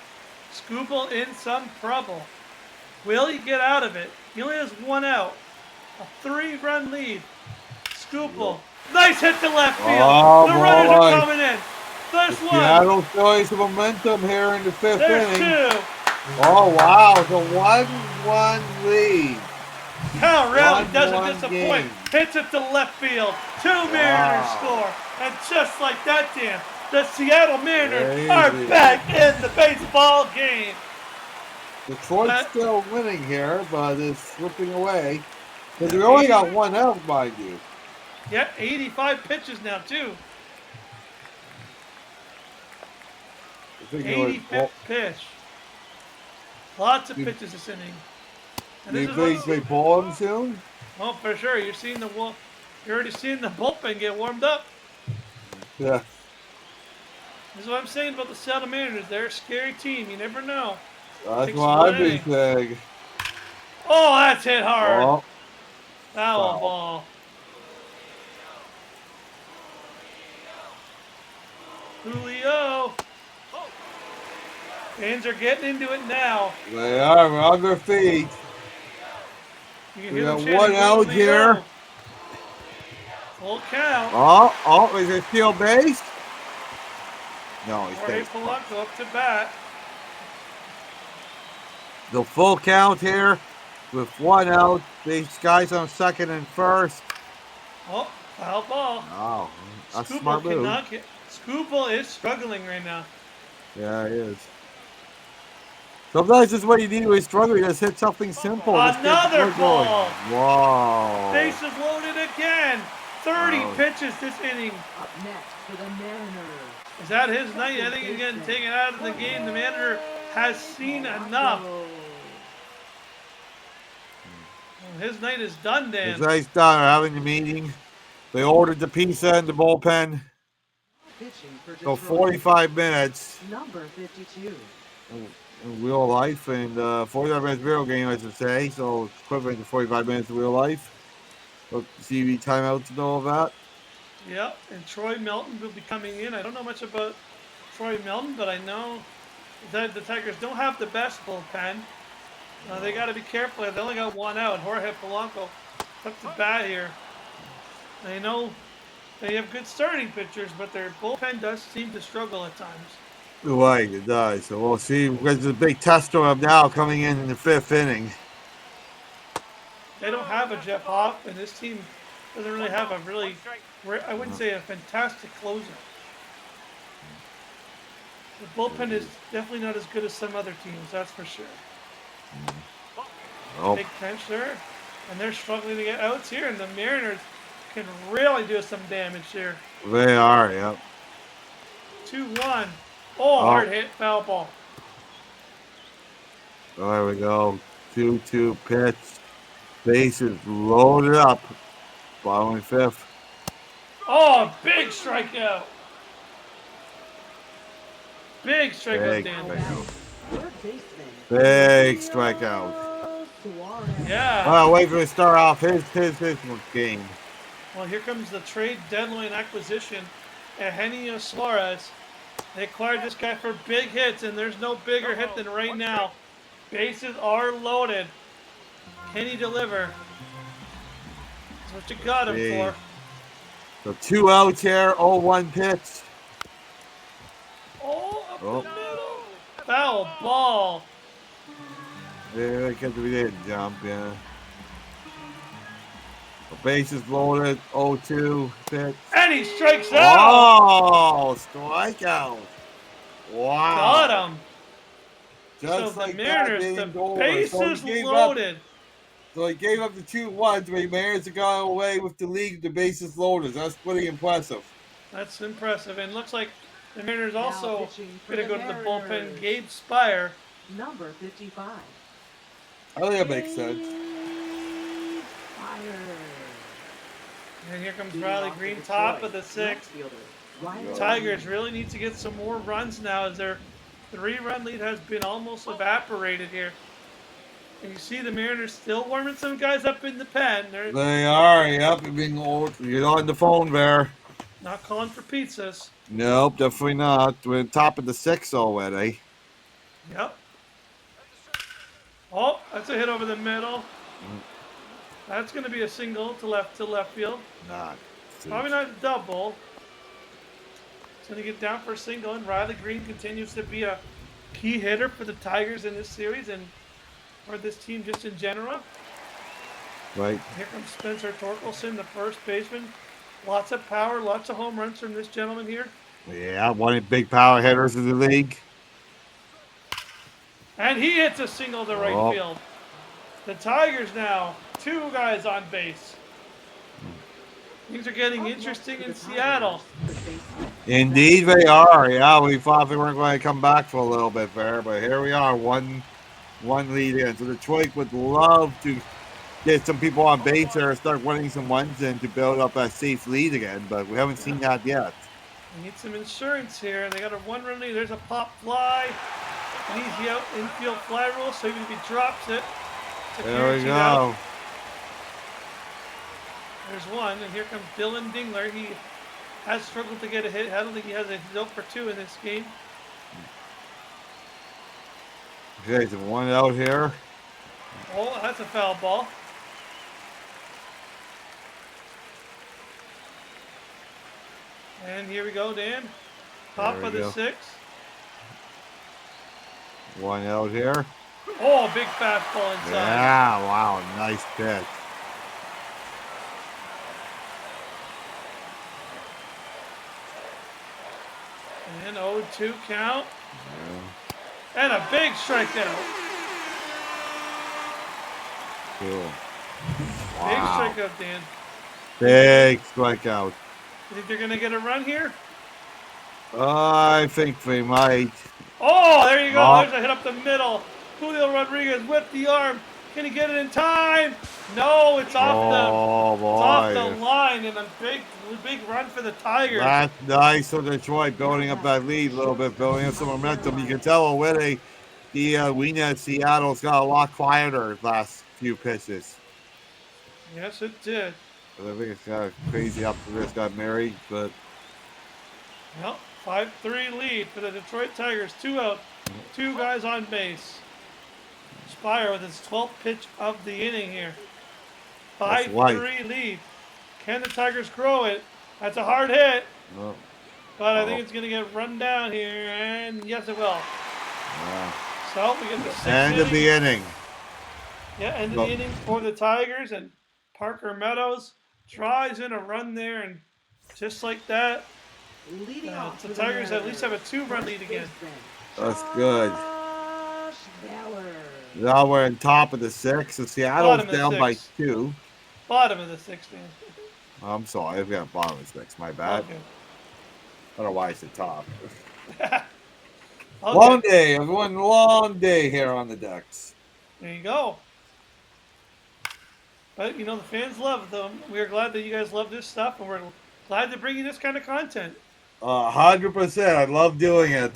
Scoople in some trouble. Will he get out of it? He only has 1 out. A 3-run lead. Scoople. Nice hit to left field. Oh, the runners are coming in. There's 1. Seattle showing some momentum here in the 5th There's inning. 2. Oh, wow. It's a 1-1 lead. Cal Rowley doesn't 1-1 disappoint. game. Hits it to left field. 2 Mariners score. And just like that, Dan, the Seattle Mariners are back in the baseball game. Detroit's still winning here, but it's slipping away. Because we only got 1 out, mind you. Yeah, 85 pitches now, too. 85th pitch. Lots of pitches this inning. And Do you this think is they pull him soon? Oh, for sure. You're already seeing the bullpen get warmed up. Yeah. This is what I'm saying about the Seattle Mariners. They're a scary team. You never know. That's what I'd be saying. Oh, that's hit hard. Oh, Foul ball. Julio. Fans are getting into it now. they are on their feet. You can We hear got them chanting, 1 out Julio. here. Full count. Oh, is it steal base? No, he's Jorge base. Polanco up to bat. The full count here with 1 out. These guys on second and first. Oh, foul ball. Oh, that's a Scoople smart move. cannot get. Scoople is struggling right now. Yeah, he is. Sometimes this is what you need when you struggle. You just hit something simple. Just get the Another play going. ball. Whoa. Bases loaded again. 30 Wow. pitches this inning. Up next for the Mariners. Is that his night? I think he's getting taken out of the game. The manager has seen enough. His night is done, Dan. It's nice done. We're having the meeting. They ordered the pizza in the bullpen. Pitching for So Detroit. 45 minutes Number 52. in real life and 45 minutes real game, I should say. So equivalent to 45 minutes of real life. So TV timeout to know of that. Yep, and Troy Melton will be coming in. I don't know much about Troy Melton, but I know that the Tigers don't have the best bullpen. They got to be careful. They only got one out. Jorge Polanco up to bat here. They know they have good starting pitchers, but their bullpen does seem to struggle at times. Right, it does. So we'll see. There's a big test of him now coming in the 5th inning. They don't have a Jeff Hoff, and this team doesn't really have a really, I wouldn't say a fantastic closer. The bullpen is definitely not as good as some other teams, that's for sure. Oh, Big pinch there, and they're struggling to get outs here, and the Mariners can really do some damage here. they are, yep. 2-1. Oh, hard hit, foul ball. There we go. 2-2 pitch. Bases loaded up. Following 5th. Oh, big strikeout. Big strikeout, Dan. Third baseman. Big strikeout. Suarez. Yeah. Well, wait for him to start off his game. Well, here comes the trade deadline acquisition. Eugenio Suarez. They acquired this guy for big hits, and there's no bigger hit than right now. Bases are loaded. Can he deliver? That's what you got him Yeah. for. So 2 outs here, 0-1 pitch. Oh, up Oh. the middle. Foul ball. Yeah, we didn't jump, yeah. The bases loaded, 0-2 pitch. And he strikes out. Oh, strikeout. Wow. Got him. Just So like the Mariners, that, the didn't go over. bases So he gave loaded. up the 2-1, but the Mariners have gone away with the league, the bases loaded. That's pretty impressive. That's impressive. And looks like the Mariners Now also pitching for going to the go to the bullpen. Mariners. Gabe Spire. Number 55. I think that makes sense. Fire. And here comes Leading Riley off for Green, Detroit, top of the left 6th. fielder, Ryan Tigers O'Neal. really need to get some more runs now, as their 3-run lead has been almost evaporated here. And you see the Mariners still warming some guys up in the pen. They're They are, yep. You're on the phone there. not calling for pizzas. Nope, definitely not. We're on top of the 6 already. Yep. Oh, that's a hit over the middle. That's going to be a single to left field. Not. Probably not a double. It's going to get down for a single, and Riley Green continues to be a key hitter for the Tigers in this series and for this team just in general. Right. Here comes Spencer Torkelson, the first baseman. Lots of power, lots of home runs from this gentleman here. Yeah, one of the big power hitters in the league. And he hits a single to right Oh. field. The Tigers now, 2 guys on base. Things are getting interesting in Seattle. Indeed, they are. Yeah, we thought they weren't going to come back for a little bit there, but here we are, one lead in. So Detroit would love to get some people on base there, start winning some ones, and to build up a safe lead again, but we haven't seen that yet. They need some insurance here. They got a 1-run lead. There's a pop fly. An easy out infield fly rule, so even if he drops it, it's a There we guaranteed go. out. There's one, and here comes Dylan Dingler. He has struggled to get a hit. I don't think he has a 0 for 2 in this game. Okay, so one out here. Oh, that's a foul ball. And here we go, Dan. Top There we of the go. 6th. One out here. Oh, big fastball inside. Yeah, wow, nice pitch. And 0-2 count. And a big strikeout. Cool. Big Wow. strikeout, Dan. Big strikeout. You think they're going to get a run here? I think they might. Oh, there you go. Oh. There's a hit up the middle. Julio Rodriguez with the arm. Can he get it in time? No, it's off the Boy. line, and a big run for the Tigers. That's nice for Detroit, building up that lead a little bit, building up some momentum. You can tell already the arena at Seattle's got a lot quieter last few pitches. Yes, it did. I think it's kind of crazy after this got married, but Well, 5-3 lead for the Detroit Tigers. 2 out, 2 guys on base. Spire with his 12th pitch of the inning here. 5-3 lead. Can the Tigers grow it? That's a hard hit, oh, but I think it's going to get run down here, and yes, it will. yeah. So we get the 6th End of the inning. Yeah, end of the inning for the Tigers, and Parker Meadows drives in a run there, and just like that, Leading off the for Tigers at Mariners, least have a 2-run lead again. That's good. Josh Bauer. Now we're on top of the 6th. And Seattle's Bottom of the down by 6th. 2. Bottom of the 6th, man. I'm sorry, I've got bottom of the 6th. My bad. Okay. I don't know why it's the top. Okay. Long day, everyone. Long day here on the decks. There you go. But, the fans love them. We're glad that you guys love this stuff, and we're glad to bring you this kind of content. 100%. I love doing it.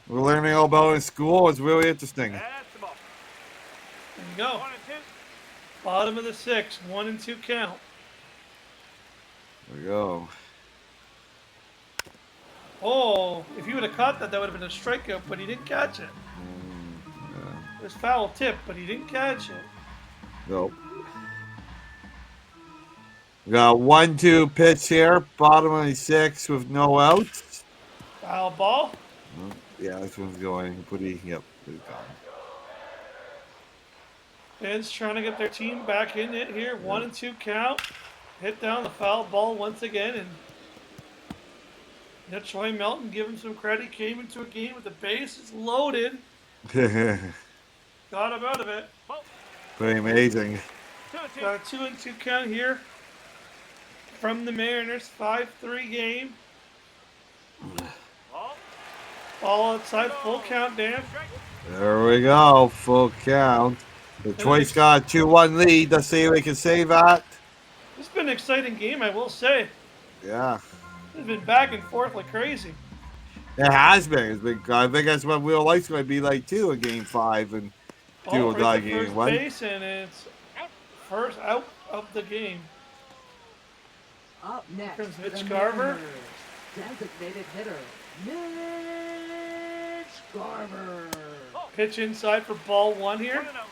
We're learning all about it in school. It's really interesting. That's the ball. There you go. 1 and 2. Bottom of the 6th, 1 and 2 count. There we go. Oh, if you would have caught that, that would have been a strikeout, but he didn't catch it. Yeah. It was foul tip, but he didn't catch it. Nope. We got 1-2 pitch here. Bottom of the 6th with no outs. Foul ball. Yeah, this one's going pretty. Yep. Pretty calm. Fans trying to get their team back in it here. 1 and 2 count. Hit down the foul ball once again, and Troy Melton, give him some credit, came into a game with the bases loaded. Got him out of it. Pretty amazing. 2 and 2. Got a 2 and 2 count here from the Mariners. 5-3 game. Ball. Ball outside, full count, Dan. Strike. There we go. Full count. Detroit's got a 2-1 lead. Let's see if we can save that. It's been an exciting game, I will say. Yeah. It's been back and forth like crazy. It has been. It's been. I think that's what real life's going to be like too in Game 5 and do or die game. First Right? base, and it's first out of the game. Up next, Comes for Mitch the Garver. Mariners, designated hitter, Mitch Garver. Pitch inside for ball 1 here. 1 and 0.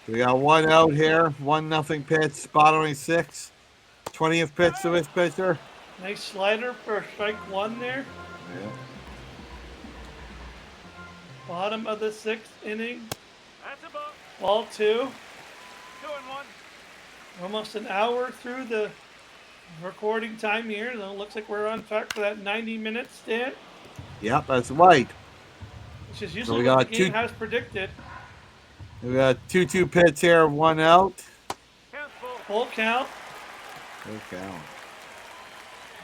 We got 1 out here. 1-0 pitch. Bottom of the 6th. 20th pitch to this pitcher. Nice slider for strike 1 there. Yeah. Bottom of the 6th inning. That's a ball. Ball 2. 2 and 1. Almost an hour through the recording time here. So it looks like we're on track for that 90-minute stand, Yep, that's right. which is So usually we what got the game two- has predicted. We got 2-2 pitch here. 1 out. Count full. Full count. Full count.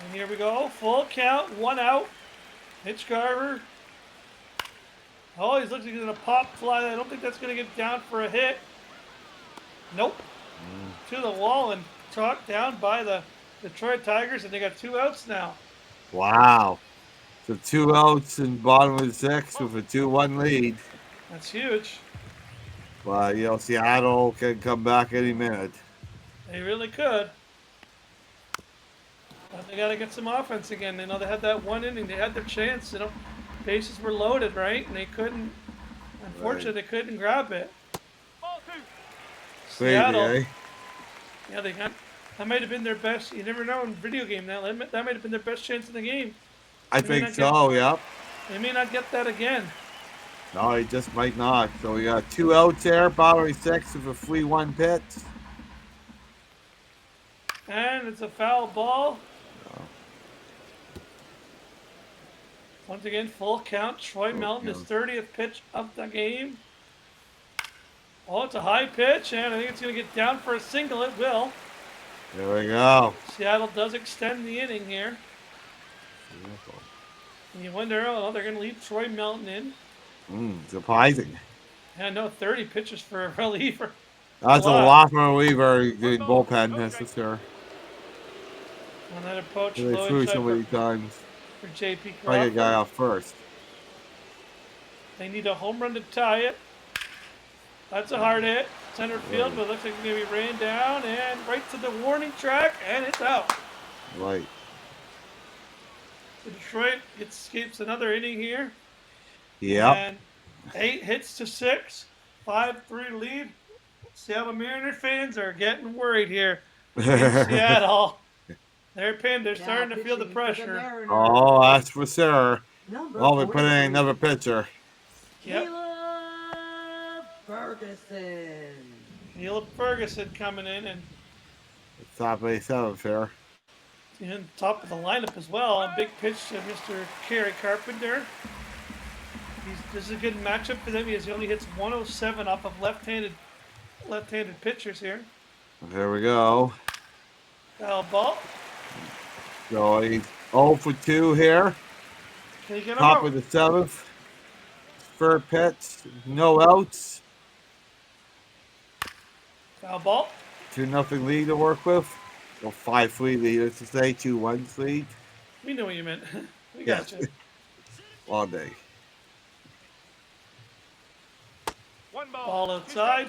And here we go. Full count. 1 out. Mitch Garver. Oh, he's looking like he's going to pop fly. I don't think that's going to get down for a hit. Nope. To the wall and talked down by the Detroit Tigers, and they got 2 outs now. Wow. So 2 outs in bottom of the 6th with a 2-1 lead. That's huge. But, Seattle can come back any minute. They really could. But they got to get some offense again. They had that 1 inning. They had their chance. Bases were loaded, right? And they couldn't. Unfortunately, they couldn't grab it. Ball 2. Crazy, Seattle. eh? Yeah, they had. That might have been their best. You never know in video game. That might have been their best chance in the game. I They may think not so, yep. They may not get that again. No, he just might not. So we got 2 outs there. Bottom of the 6th with a 3-1 pitch. And it's a foul ball. Once again, full count. Troy Melton, his count. 30th pitch of the game. Oh, it's a high pitch, and I think it's going to get down for a single. It will. There we go. Seattle does extend the inning here. And you wonder, oh, they're going to leave Troy Melton in. Surprising. Yeah, no, 30 pitches for a reliever. That's a lot for a reliever in bullpen, that's for sure. On that approach, They low threw inside so many times. for JP Like a Crawford. guy off first. They need a home run to tie it. That's a hard hit. Center field, but it looks like it's going to be ran down and right to the warning track, and it's out. Right. So Detroit escapes another inning here. Yep. And 8 hits to 6, 5-3 lead. Seattle Mariner fans are getting worried here in Seattle. They're pinned. They're starting to feel the pressure. Oh, that's for sure. Number Well, we put in 43, another pitcher. Yep. Caleb Ferguson. Caleb Ferguson coming in and Top of the 7th here. in top of the lineup as well. A big pitch to Mr. Kerry Carpenter. This is a good matchup for them because he only hits 107 off of left-handed pitchers here. Here we go. Foul ball. So he's 0 for 2 here. Can he get Top over? of the 7th. Third pitch. No outs. Foul ball. 2-0 lead to work with. Well, 5-3 lead, let's just say. 2-1 lead. We know what you meant. We got you. All day. One ball. Ball outside.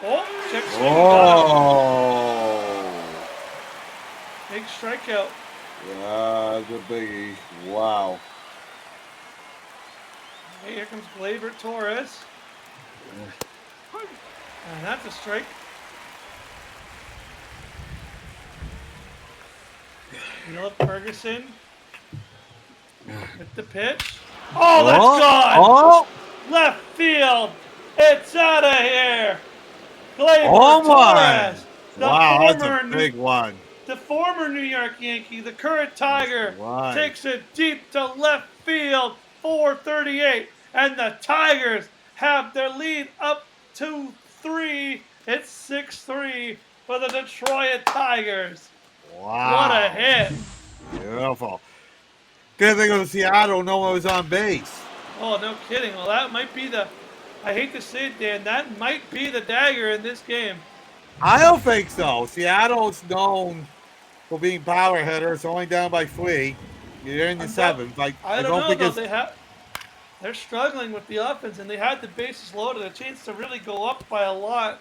Oh, check swing. Got him. Oh! Big strikeout. That's a biggie. Wow. Hey, here comes Gleyber Torres. And that's a strike. Caleb Ferguson with the pitch. Oh, that's gone! Oh! Left field. It's out of here. Gleyber Oh my! Torres. Wow, that's a big one. The former New York Yankee, the current Tiger, Right. takes it deep to left field, 438, and the Tigers have their lead up to 3. It's 6-3 for the Detroit Tigers. Wow. What a hit. Beautiful. Good thing it was Seattle, no one was on base. Oh, no kidding. Well, that might be I hate to say it, Dan, that might be the dagger in this game. I don't think so. Seattle's known for being power hitters, only down by 3. You're in the 7th. I don't know, though. They're struggling with the offense, and they had the bases loaded. A chance to really go up by a lot.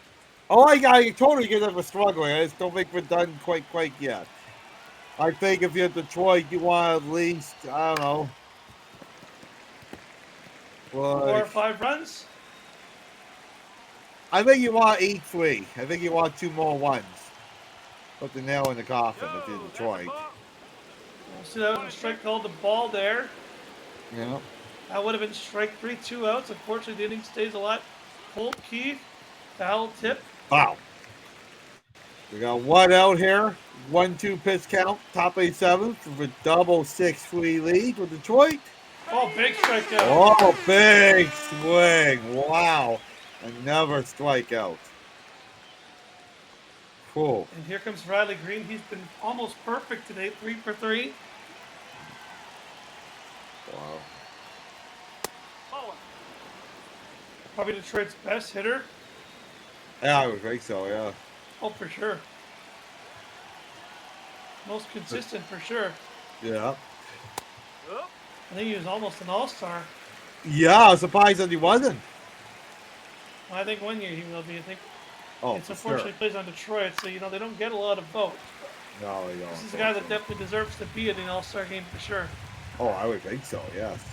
Oh, I totally get that we're struggling. I just don't think we're done quite yet. I think if you're Detroit, you want at least, I don't know. 4 or 5 runs. I think you want 8-3. I think you want 2 more ones. Put the nail in the coffin if you're Detroit. See, that was a strike called the ball there. Yeah. That would have been strike 3, 2 outs. Unfortunately, the inning stays alive. Colt Keith, foul tip. Wow. We got 1 out here. 1-2 pitch count. Top of the 7th with double 6-3 lead with Detroit. Oh, big strikeout. Oh, big swing. Wow. Another strikeout. Cool. And here comes Riley Green. He's been almost perfect today, 3 for 3. Wow. Ball. Probably Detroit's best hitter. Yeah, I would think so, yeah. Oh, for sure. Most consistent, for sure. Yeah. Oh, I think he was almost an all-star. Yeah, I was surprised that he wasn't. I think 1 year he will be. I think Oh, it's for unfortunately sure. plays on Detroit, so they don't get a lot of votes. No, they don't. This is a guy that definitely deserves to be in an all-star game for sure. Oh, I would think so, yes.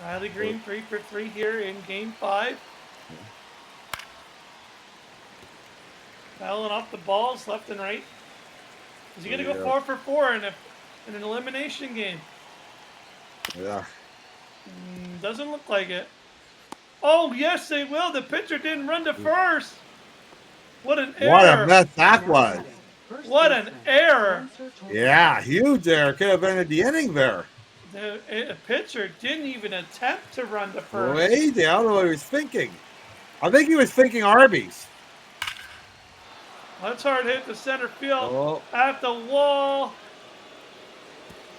Riley Green 3 for 3 here in Game 5. Fouling off the balls left and right. Is he going to go 4 for 4 in an elimination game? Yeah. Doesn't look like it. Oh, yes, they will. The pitcher didn't run to first. What an What a error! mess that was. What an error! Yeah, huge error. Could have ended the inning there. The pitcher didn't even attempt to run to first. Crazy. I don't know what he was thinking. I think he was thinking Arby's. That's hard hit to center field Oh. at the wall.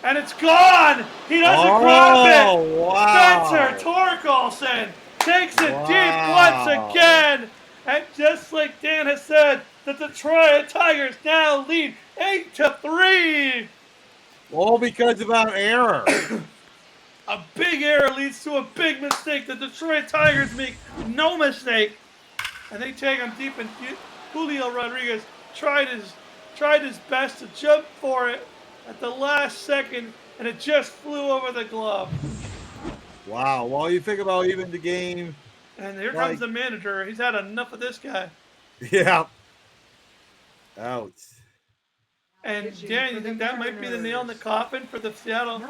And it's gone! He doesn't grab it! Wow. Spencer Torkelson takes it deep once again! And just like Dan has said, the Detroit Tigers now lead 8-3! All because of an error. A big error leads to a big mistake. The Detroit Tigers make no mistake. And they take him deep, and Julio Rodriguez tried his best to jump for it at the last second, and it just flew over the glove. Wow. Well, you think about even the game. And here comes the manager. He's had enough of this guy. Yeah. Ouch. And Dan, you think that might be the nail in the coffin for the Seattle?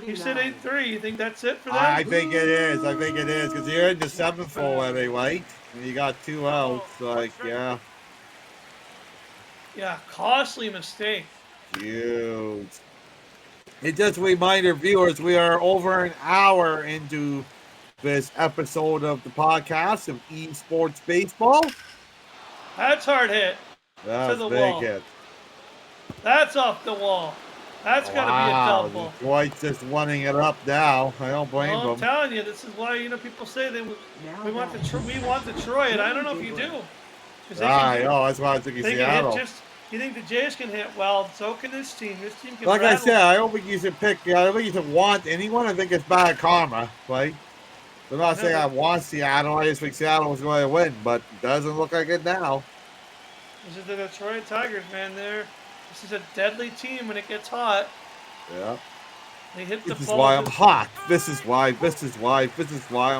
You said 8-3. You think that's it for them? I think it is. I think it is because you're in the seventh hole anyway, and you got 2 outs. Like, yeah, Yeah, costly mistake. huge. And just a reminder, viewers, we are over an hour into this episode of the podcast of Esports Baseball. That's hard hit. That's the big wall. hit. That's off the wall. That's got to be a double. Detroit's just wanting it up now. I don't blame Well, I'm them. telling you, this is why people say we want Detroit. I don't know if you do. 'Cause they can- That's why I took they can Seattle. hit you think the Jays can hit? Well, so can this team. This team can Like I rattle. said, I don't think you should pick. I don't think you should want anyone. I think it's bad karma, right? I'm not saying I want Seattle. I just think Seattle was going to win, but it doesn't look like it now. This is the Detroit Tigers, man. This is a deadly team when it gets hot. Yeah. They hit the This is ball. why I'm hot. This is why I'm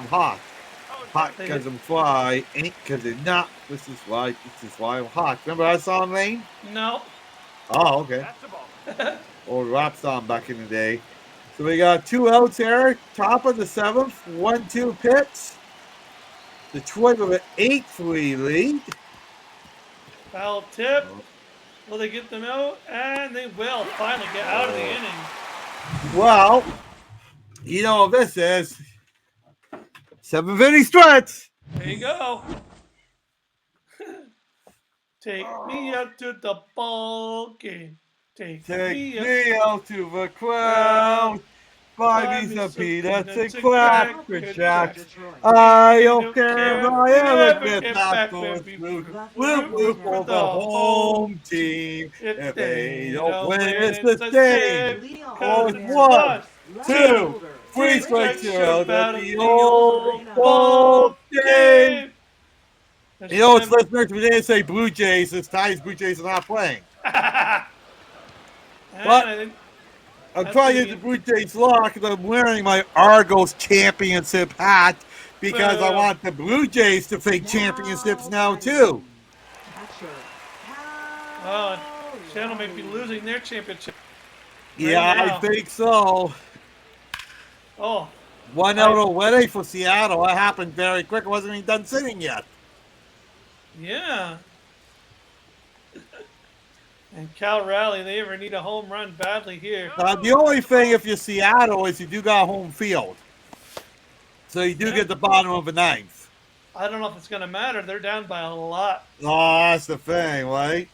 hot. Hot because I'm fly, ain't because I'm not. This is why I'm hot. Remember that song, Lane? No. Oh, okay. That's the ball. Old rap song back in the day. So we got 2 outs here. Top of the 7th. 1-2 pitch. Detroit with an 8-3 lead. Foul tip. Will they get them out? And they will finally get out of the inning. Well, you know what this is. 7th inning stretch. There you go. Take me out to the ball game. Take me out to the crowd. Buy me some peanuts and cracker jacks. I don't care if I ever get back for blue. Whoop for the home team. If they don't win, it's the same. Oh, it's 1, 2, 3 strikes you're out at the old ball game. You know, it's listeners, we didn't say Blue Jays. This time, Blue Jays are not playing. But I'm trying to get the Blue Jays lock because I'm wearing my Argos championship hat because I want the Blue Jays to take championships now, too. Oh, Seattle may be losing their championship. Yeah, now. I think so. Oh, 1 out already for Seattle. That happened very quick. It wasn't even done sitting yet. yeah. And Cal Raleigh, they ever need a home run badly here. The only thing if you're Seattle is you do got home field. So you do get the bottom of the 9th. I don't know if it's going to matter. They're down by a lot. Oh, that's the thing, right?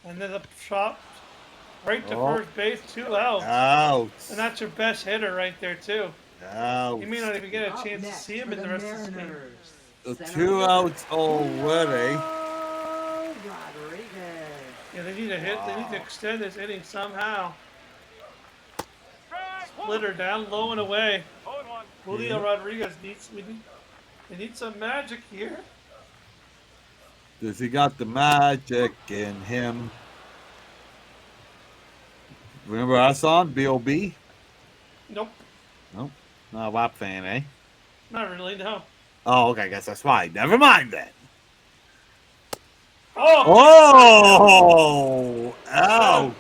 And there's a chop right to first base, 2 outs. Ouch. And that's your best hitter right there, too. Ouch. You may not even get a chance to see him in the rest of the game. So 2 outs already. Yeah, they need to hit. They need to extend this inning somehow. Splitter down low and away. 0-1. Julio Rodriguez they need some magic here. Does he got the magic in him? Remember our song, B.O.B.? Nope, Nope. Not a rap fan, eh? not really. No. Oh, okay. I guess that's fine. Never mind then. Oh! Oh! Ouch!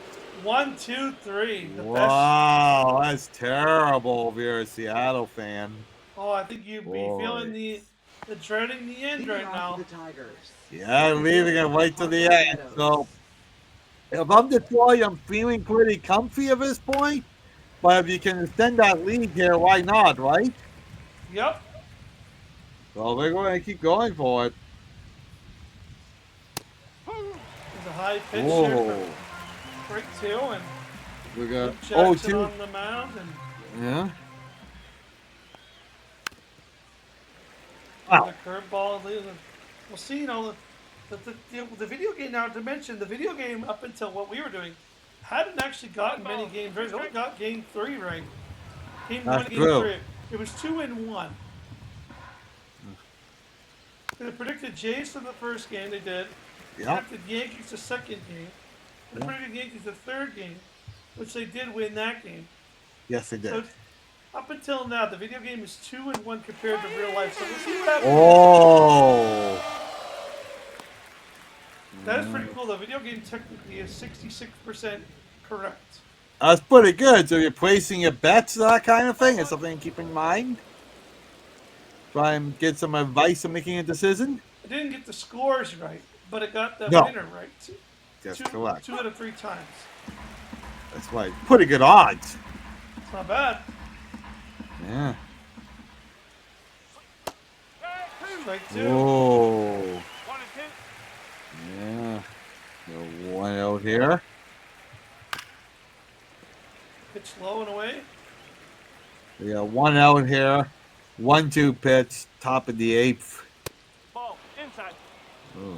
1, 2, 3. The best. Wow, that's terrible if you're a Seattle fan. Oh, I think you'd be feeling the They're dreading the end Leading right off now. for the Tigers. Yeah, leaving it right to the Harper end. Meadows. So if I'm Detroit, I'm feeling pretty comfy at this point. But if you can extend that lead here, why not, right? Yep. So we're going to keep going for it. There's a high pitch there for Whoa. break 2, and We got Luke Jackson 0-2. on the mound, and Yeah. the Wow. curveball. We'll see. You know, the video game now. To mention the video game up until what we were doing, hadn't actually gotten many games right. It only got game 3 right. Game 1, That's game true. 3. It was 2-1. They predicted Jays for the first game. They did. Yeah. Predicted Yankees the second game. They predicted Yankees the third game, which they did win that game. Yes, they did. So up until now, the video game is 2-1 compared to real life. So we'll see what happens. Oh. That is pretty cool. The video game technically is 66% correct. That's pretty good. So you're placing your bets, that kind of thing, is something to keep in mind. Try and get some advice on making a decision. I didn't get the scores right, but it got the No. winner right. That's correct. 2 out of 3 times. That's right. Pretty good odds. It's not bad. Yeah. Strike 2. Whoa. 1 and 2. Yeah. So 1 out here. Pitch low and away. We got 1 out here. 1-2 pitch. Top of the 8th. Ball inside.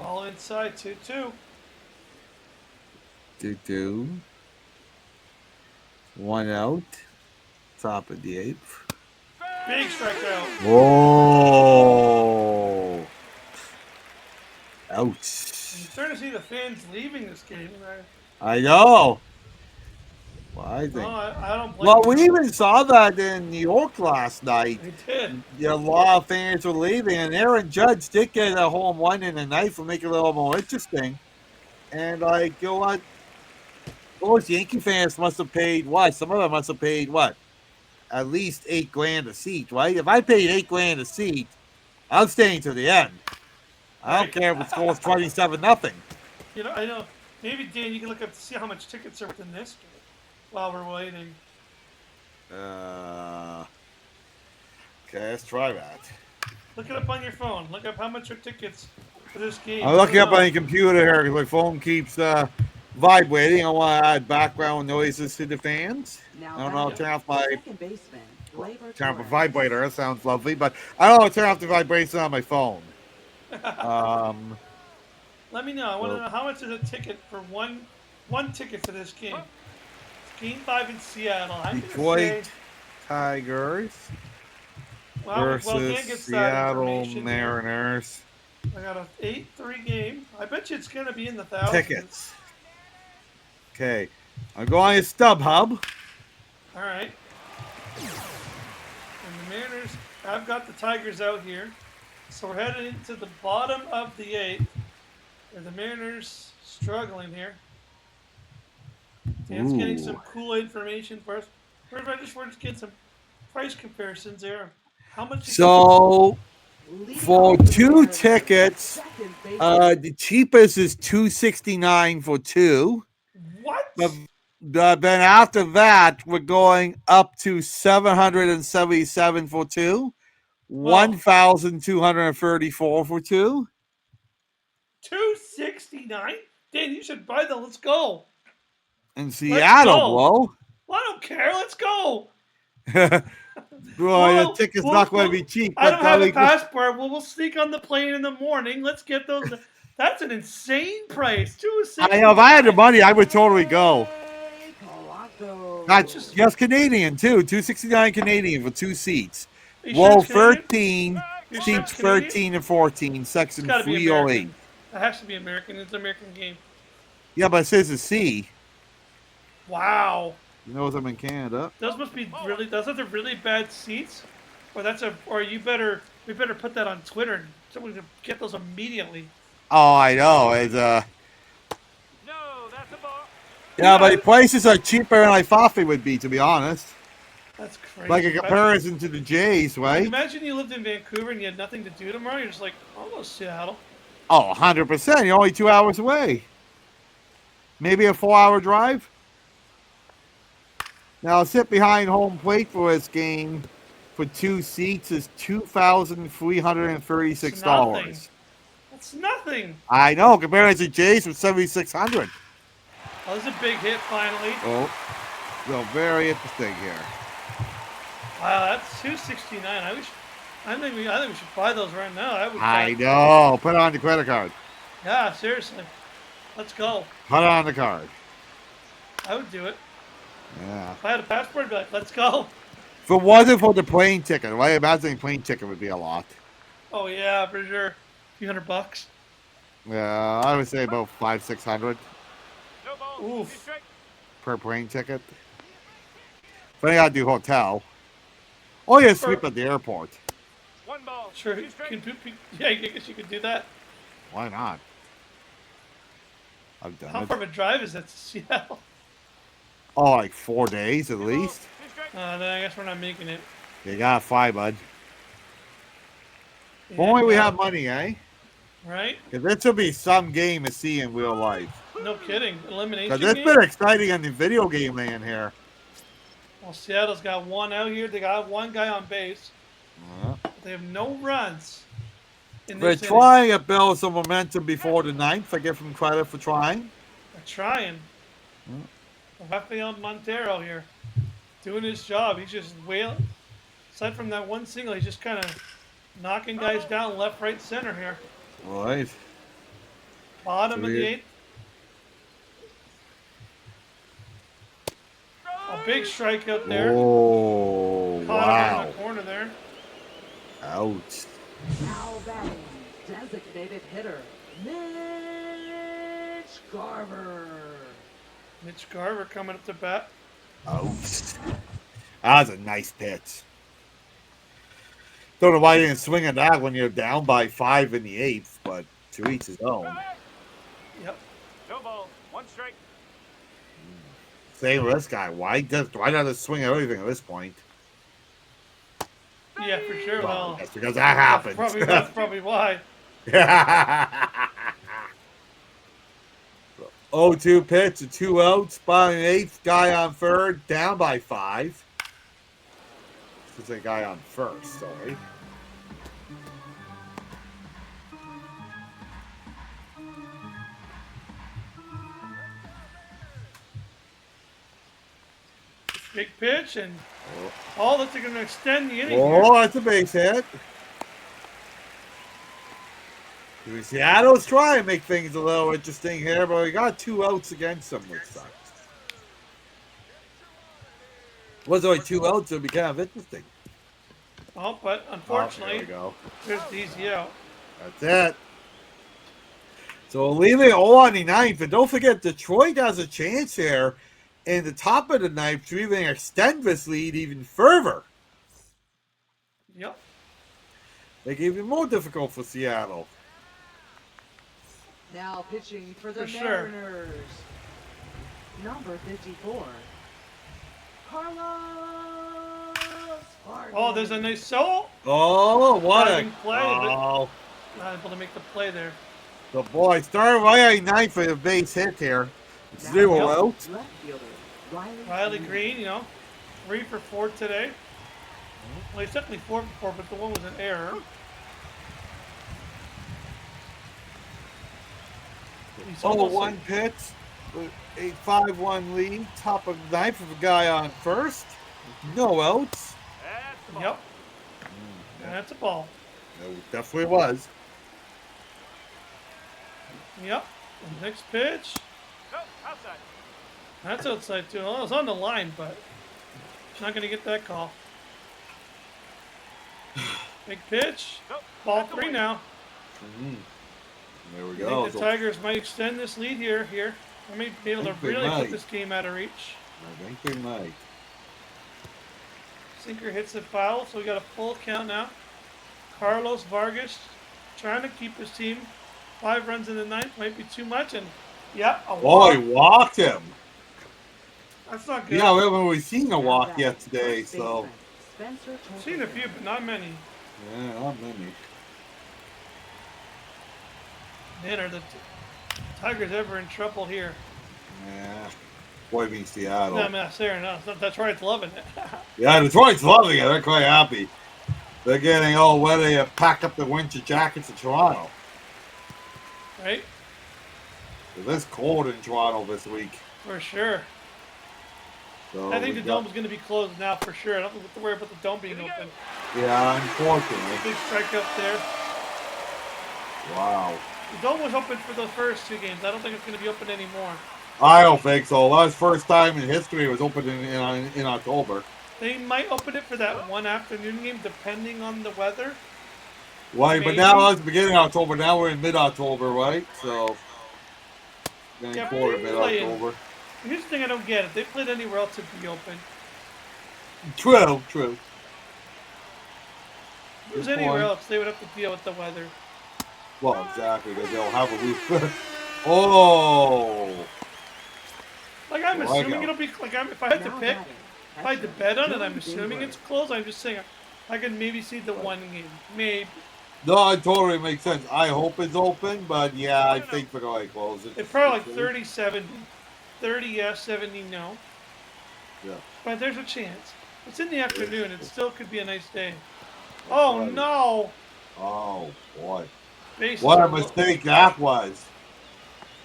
All inside. 2-2. 2-2. 1 out. Top of the 8th. Big strikeout. Whoa. Ouch. I'm starting to see the fans leaving this game. I know. Well, I think. I don't blame Well, them. we even saw that in New York last night. They did. A lot of fans were leaving, and Aaron Judge did get a home run in the night for making it a little more interesting. And like, you know what? Those Yankee fans must have paid what? Some of them must have paid what? At least $8,000 a seat, right? If I paid $8,000 a seat, I'm staying to the end. I don't care if it scores 27-0. You know, I know. Maybe Dan, you can look up to see how much tickets are within this game while we're waiting. Okay, let's try that. Look it up on your phone. Look up how much are tickets for this game. I'm looking up on the computer here because my phone keeps vibrating. I want to add background noises to the fans. Now I don't know. back Turn off to my second baseman, Gleyber turn off the Torres. vibrator. That sounds lovely, but I don't know. Turn off the vibration on my phone. Let me know. I want to know how much is a ticket for one ticket for this game. It's game 5 in Seattle. I'm gonna Detroit say, Tigers Dan versus gets that Seattle information here. Mariners. I got an 8-3 game. I bet you it's going to be in the thousands. Tickets. Okay, I'm going to StubHub. All right. And the Mariners, I've got the Tigers out here. So we're headed into the bottom of the 8th. And the Mariners struggling here. Dan's getting some cool information for us. We're just getting some price comparisons there. How much? So Leading for off for the 2 Mariners, tickets, second baseman, the cheapest is $269 for 2. What? Then after that, we're going up to $777 for 2, $1,234 for 2. $269? Dan, you should buy them. Let's go. In Let's Seattle, go. bro. Well, I don't care. Let's go. Well, your ticket's not going to be cheap. I but don't have a we- passport. Well, we'll sneak on the plane in the morning. Let's get those. That's an insane price. $269. I know, if I had the money, I would totally go. Toronto. That's just Canadian, too. $269 Canadian for 2 seats. Are you sure Row it's Canadian? 13, You're sure seats it's Canadian? 13 and 14, It's section got to be 308. American. It has to be American. It's an American game. Yeah, but it says a C. Wow. You know I'm in Canada. Those must be really. Those are the really bad seats. Or we better put that on Twitter and someone can get those immediately. Oh, I know. It's No, that's a ball. yeah, but the prices are cheaper than I thought they would be, to be honest. That's crazy. Like a comparison to the Jays, right? Imagine you lived in Vancouver and you had nothing to do tomorrow. You're just like, I'll go to Seattle. Oh, 100%. You're only 2 hours away. Maybe a 4-hour drive. Now, sit behind home plate for this game for 2 seats is $2,336. That's nothing. I know. Compared to Jays with $7,600. Oh, this is a big hit finally. Oh, so very interesting here. Wow, that's $269. I think we should buy those right now. I know. Put it on the credit card. Yeah, seriously. Let's go. Put it on the card. I would do it. Yeah. If I had a passport, I'd be like, let's go. If it wasn't for the plane ticket, I imagine the plane ticket would be a lot. Oh yeah, for sure. A few $100. Yeah, I would say about $500-600 No ball. Oof. Strike. per plane ticket. But I gotta do hotel. Oh yeah, sleep at the airport. One ball. Sure. Two strike. Yeah, I guess you could do that. Why not? I've done How it. far of a drive is that to Seattle? Oh, like 4 days at least. Two strike. Then I guess we're not making it. You gotta fly, bud. If Yeah, only we yeah. have money, eh? Right? Because this will be some game to see in real life. No kidding. Elimination Because it's game? been exciting in the video game land here. Well, Seattle's got one out here. They got one guy on base. They have no runs. In They're this trying to build some momentum before the ninth. I give them credit for trying. inning. They're trying. Rafael Montero here, doing his job. He's just wailing. Aside from that one single, he's just kind of knocking guys down left, right, center here. Right. Bottom of the Weird. 8th. A big strikeout there. Oh, Caught him in wow. the corner there. Ouch. Now batting, designated hitter, Mitch Garver. Mitch Garver coming up to bat. Ouch. That was a nice pitch. Don't know why you didn't swing at that when you're down by 5 in the 8th, but to each his own. Yep. No ball. One strike. Same with this guy. Why not swing at everything at this point? Yeah, for sure. Well, That's because that happens. that's probably why. 0-2 pitch, a 2 outs, bottom 8th, guy on third, down by 5. This is a guy on first, sorry. Big pitch and looks like they're going to extend the inning. Oh, that's a base hit. Seattle's trying to make things a little interesting here, but we got 2 outs against them, which sucks. Was only 2 outs, so it'd be kind of interesting. Oh, but unfortunately, There we go. there's the easy out. That's it. So we'll leave it all on the 9th, and don't forget Detroit has a chance here in the top of the 9th to even extend this lead even further. Yep. Make it even more difficult for Seattle. Now pitching for the For sure. Mariners, number 54, Carlos Vargas. Oh, there's a nice soul. Oh, what a Diving play, but- oh, Not able to make the play there. the boy started right at 9th for the base hit here. Now 0 Yep. outs. left fielder, Riley Green, 3 for 4 today. Well, he's definitely 4 for 4, but the one was an error. He's almost 0-1 pitch. 8-5-1 lead. Top of 9th with a guy on first. No outs. That's the ball. Yep. And that's a ball. No, definitely was. Yep. And next pitch. No, outside. That's outside too. Well, it was on the line, but not going to get that call. Big pitch. No, Ball that's 3 away. now. There we I go. think the Tigers might extend this lead here. I may be able to I think they really might. put this game out of reach. I think they might. Sinker hits it foul, so we got a full count now. Carlos Vargas trying to keep his team. 5 runs in the 9th might be too much, and yeah, a Oh, walk. he walked him. That's not good. Yeah, we haven't really seen a Now walk batting, yet today, first so baseman, Spencer I've seen a few, but not many. yeah, not many. Man, are the Tigers ever in trouble here? Yeah, boy being No, Seattle. I'm not saying no. Detroit's loving it. Yeah, Detroit's loving it. They're quite happy. They're getting all ready to pack up the winter jackets of Toronto. Right? It is cold in Toronto this week. For sure. So I think we the got- dome's going to be closed now for sure. I don't have to worry about the dome being open. Yeah, unfortunately. Big strike up there. Wow. The dome was open for the first 2 games. I don't think it's going to be open anymore. I don't think so. That was the first time in history it was opened in October. They might open it for that one afternoon game, depending on the weather. Right, but Maybe. now that's the beginning of October. Now we're in mid-October, right? So, getting Yeah, forward but they play mid-October. Here's the thing I don't get. If they played anywhere else, it'd be open. True. If it was Good anywhere point. else, they would have to deal with the weather. Well, exactly, because they'll have a roof. Oh! Like, I'm Well, I assuming know. it'll be, like, if I had to Now pick, batting, if I had to catcher, bet on it, Joey I'm assuming Greenberg. it's closed. I'm just saying, I could maybe see the one game. Maybe. No, it totally makes sense. I hope it's open, but yeah, I think we're going to close it. It's probably like 30, 70. 30 yes, 70 no. Yeah. But there's a chance. It's in the afternoon. It still could be a nice day. Oh, right. no. Oh, boy. Bases What a are lo- mistake that was.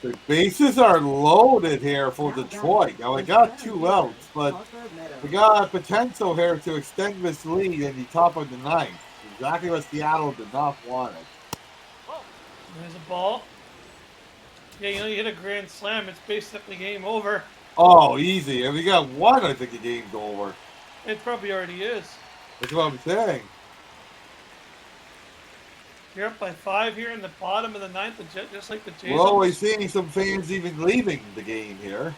The bases are loaded here for Detroit. Now, we got 2 outs, but Parker Meadows. we got a potential here to extend this lead in the top of the 9th. Exactly what Seattle did not want it. There's a ball. Yeah, you hit a grand slam. It's basically game over. Oh, easy. If we got 1, I think the game's over. It probably already is. That's what I'm saying. You're up by 5 here in the bottom of the 9th, just like the Jays. We're always seeing some fans even leaving the game here.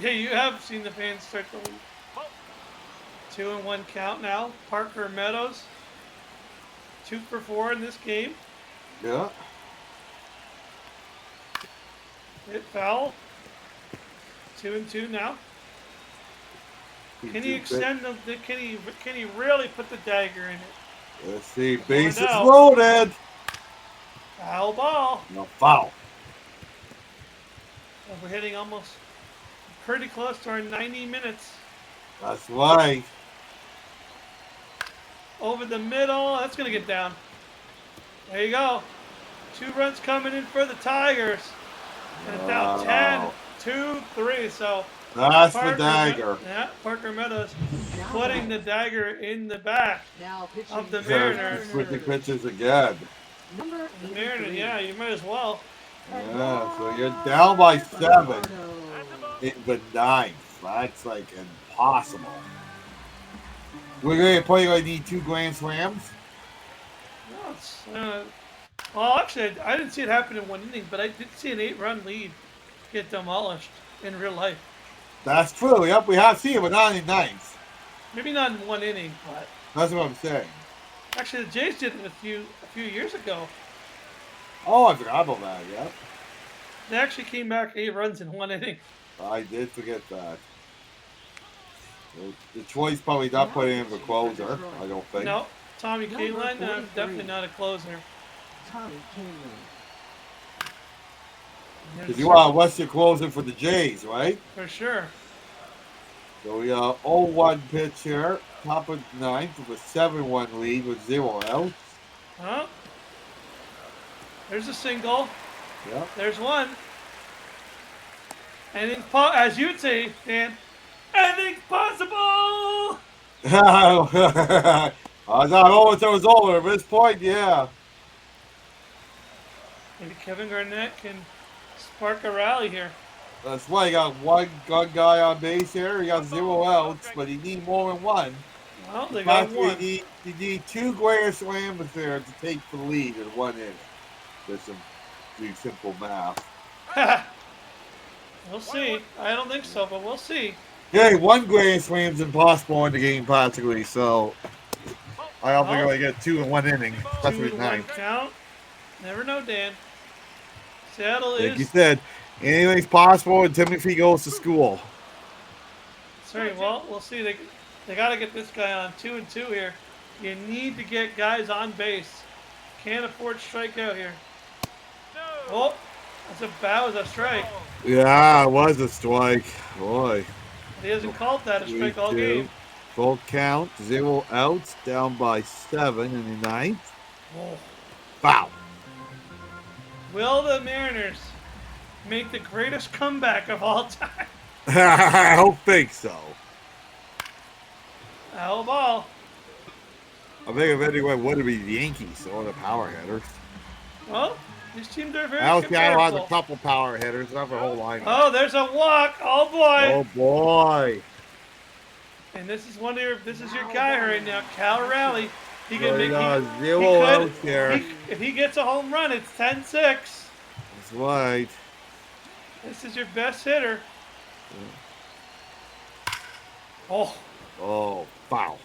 Yeah, you have seen the fans start to leave. 2-1 count now. Parker Meadows. 2 for 4 in this game. Yeah. Hit foul. 2-2 now. Can he extend the? Can he really put the dagger in it? Let's see. Bases out. loaded. Foul ball. No foul. Well, we're hitting almost pretty close to our 90 minutes. That's right. Over the middle. That's gonna get down. There you go. 2 runs coming in for the Tigers. And it's now Wow. 10-2-3. So That's the Parker dagger. Yeah, Parker Meadows Now putting batting, the dagger in the back now pitching of the They're Mariners. switching pitches again. Number The Mariners, 83. yeah, you might as well. Yeah, so you're down by 7 Eduardo. in the 9th. That's like impossible. We're going to probably need 2 grand slams. Well, well, actually, I didn't see it happen in 1 inning, but I did see an 8-run lead get demolished in real life. That's true. Yep, we have seen it, but not in 9th. Maybe not in 1 inning, but That's what I'm saying. actually the Jays did it a few years ago. Oh, I forgot about that. Yep. They actually came back 8 runs in 1 inning. I did forget that. Well, Detroit's probably not putting in the closer, I don't think. No, Tommy Number Kaline, 43. definitely not a closer. Tommy Kaline. Because you want what's your closer for the Jays, right? For sure. So we 0-1 pitch here, top of 9th with a 7-1 lead with 0 outs. Huh? There's a single. Yep. There's one. As you'd say, Dan, anything's possible! I thought, oh, it was over. At this point, yeah. Maybe Kevin Garnett can spark a rally here. That's why you got one guy on base here. He got 0 outs, but he need more than 1. Well, they got Possibly one. you need 2 grand slams there to take the lead in 1 inning. There's some do simple math. We'll see. I don't think so, but we'll see. Hey, 1 grand slam's impossible in the game practically, so I don't think I get 2 in 1 inning, especially 2-1 9. count. Never know, Dan. Seattle Like you is. said, anything's possible and Timothy goes to school. Sorry, well, we'll see. They got to get this guy on 2-2 here. You need to get guys on base. Can't afford strikeout here. No. Oh, that was a strike. Ball. Yeah, it was a strike. Boy. He hasn't called that a strike all 3-2. game. Full count, 0 outs, down by 7 in the ninth. Oh. Foul. Will the Mariners make the greatest comeback of all time? I don't think so. Foul ball. I think if anyone would be the Yankees or the power hitters. Well, these teams are very Now Seattle has a comparable. couple power hitters, not the whole line. Oh, there's a walk. Oh boy. Oh boy. And this is your guy right now, Cal Raleigh. He can make zero outs here. if he gets a home run, it's 10-6. That's right. This is your best hitter. Oh, Oh, foul.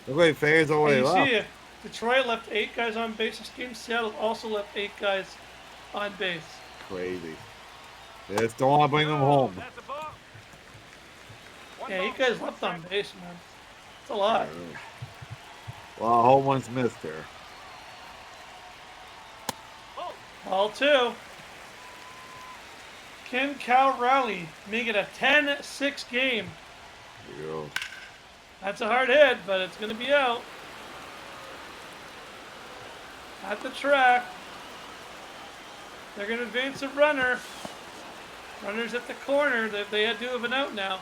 Look like fans already you left. see, Detroit left 8 guys on base this game. Seattle also left 8 guys on base. Crazy. They just don't want to bring them home. That's a ball. One Yeah, ball, 8 guys one left on strike. base, man. It's a lot. Well, home one's missed here. Ball. Ball 2. Can Cal Raleigh make it a 10-6 game? There you go. That's a hard hit, but it's going to be out. At the track. They're going to advance a runner. Runner's at the corner. They do have an out now.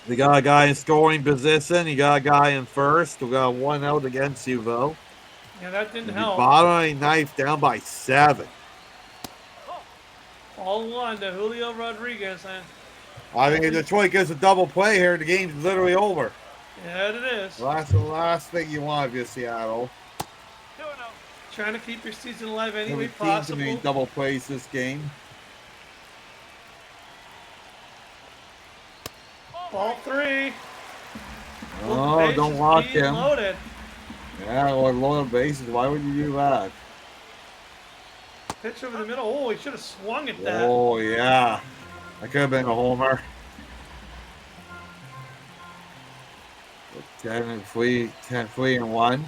They got a guy in scoring position. You got a guy in first. We got 1 out against you, though. Yeah, that didn't The help. bottom of the ninth, down by 7. All 1 to Julio Rodriguez. And I think if Detroit gets a double play here, the game's literally over. yeah, it is. Well, that's the last thing you want if you're Seattle. 2-0. Trying to keep your season alive any way Every team to possible. make double plays this game. Ball 3. Oh, Bases don't lock being him. Loaded. Yeah, or loaded bases. Why would you do that? Pitch over the middle. Oh, he should have swung at that. Oh, yeah. That could have been a homer. 10-3-1.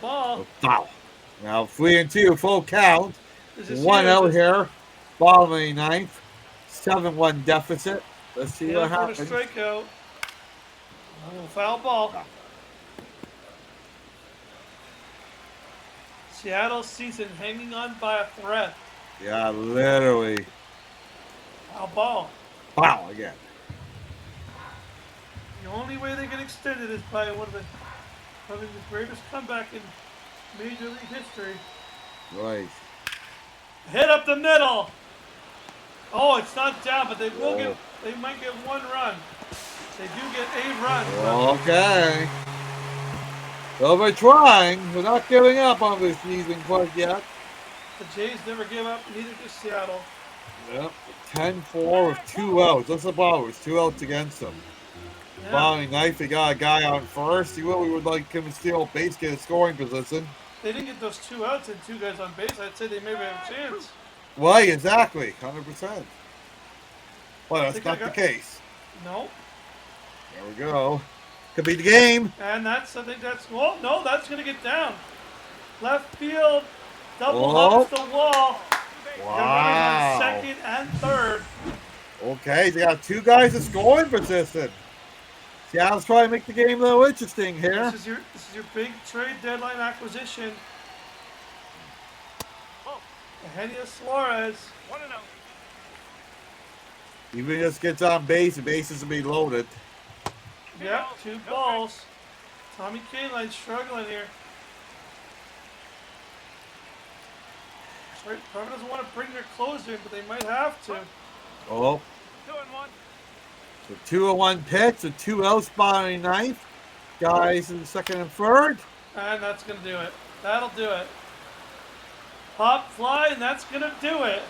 Ball. Foul. Now 3-2, full count. Is this 1 here? out here. Bottom of the ninth. 7-1 deficit. Let's see what For a happens. strikeout. Oh, foul ball. Seattle's season hanging on by a thread. Yeah, literally. Foul ball. Foul again. The only way they can extend it is by having the greatest comeback in Major League history. Right. Hit up the middle. Oh, it's not down, but they might get 1 run. They do get 8 runs. but Okay. Well, we're trying. We're not giving up on this season quite yet. The Jays never give up, neither does Seattle. Yep. 10-4 with 2 outs. That's about it. It's 2 outs against them. Yeah. Following ninth, they got a guy on first. You really would like him to steal base, get a scoring position. They didn't get those 2 outs and 2 guys on base. I'd say they maybe have a chance. Right, exactly. 100%. Well, that's Think not I the got- case. No. There we go. Could be the game. And I think that's, well, no, that's going to get down. Left field, double Oh. hops the wall. The runners Wow. on second and third. Okay, they got 2 guys in scoring position. Seattle's trying to make the game a little interesting here. This is your big trade deadline acquisition. Ball. Eugenio Suarez. 1-0. Even if this gets on base, the bases will be loaded. Yep, 2 balls. Tommy Kaline struggling here. Probably doesn't want to bring their closer in, but they might have to. Oh, 2-1. so 2-1 pitch, a 2 out spot in the ninth. Guys in the second and third. And that's going to do it. That'll do it. Pop fly, and that's going to do it.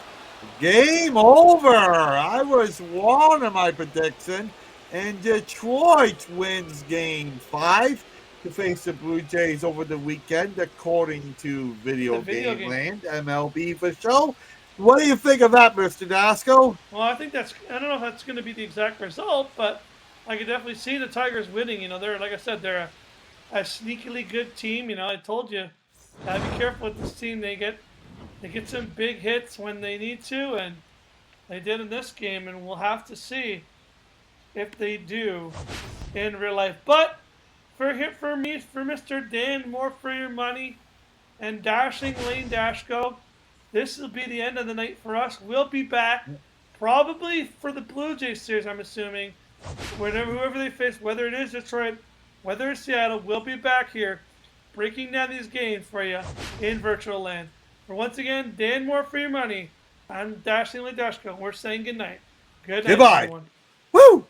Game over. I was wrong in my prediction. And Detroit wins game 5 to face the Blue Jays over the weekend, according to Video The video Game game. Land, MLB The Show. What do you think of that, Mr. Dasco? Well, I think I don't know if that's going to be the exact result, but I could definitely see the Tigers winning. They're, like I said, they're a sneakily good team. I told you, gotta be careful with this team. They get some big hits when they need to, and they did in this game, and we'll have to see if they do in real life. But for Mr. Dan, more for your money, and Dashing Lane Dashko, this will be the end of the night for us. We'll be back probably for the Blue Jays series, I'm assuming. Whoever they face, whether it is Detroit, whether it's Seattle, we'll be back here breaking down these games for you in virtual land. For once again, Dan More for your money. I'm Dashing Lane Dashko. We're saying good night. Good night, Goodbye. everyone. Woo!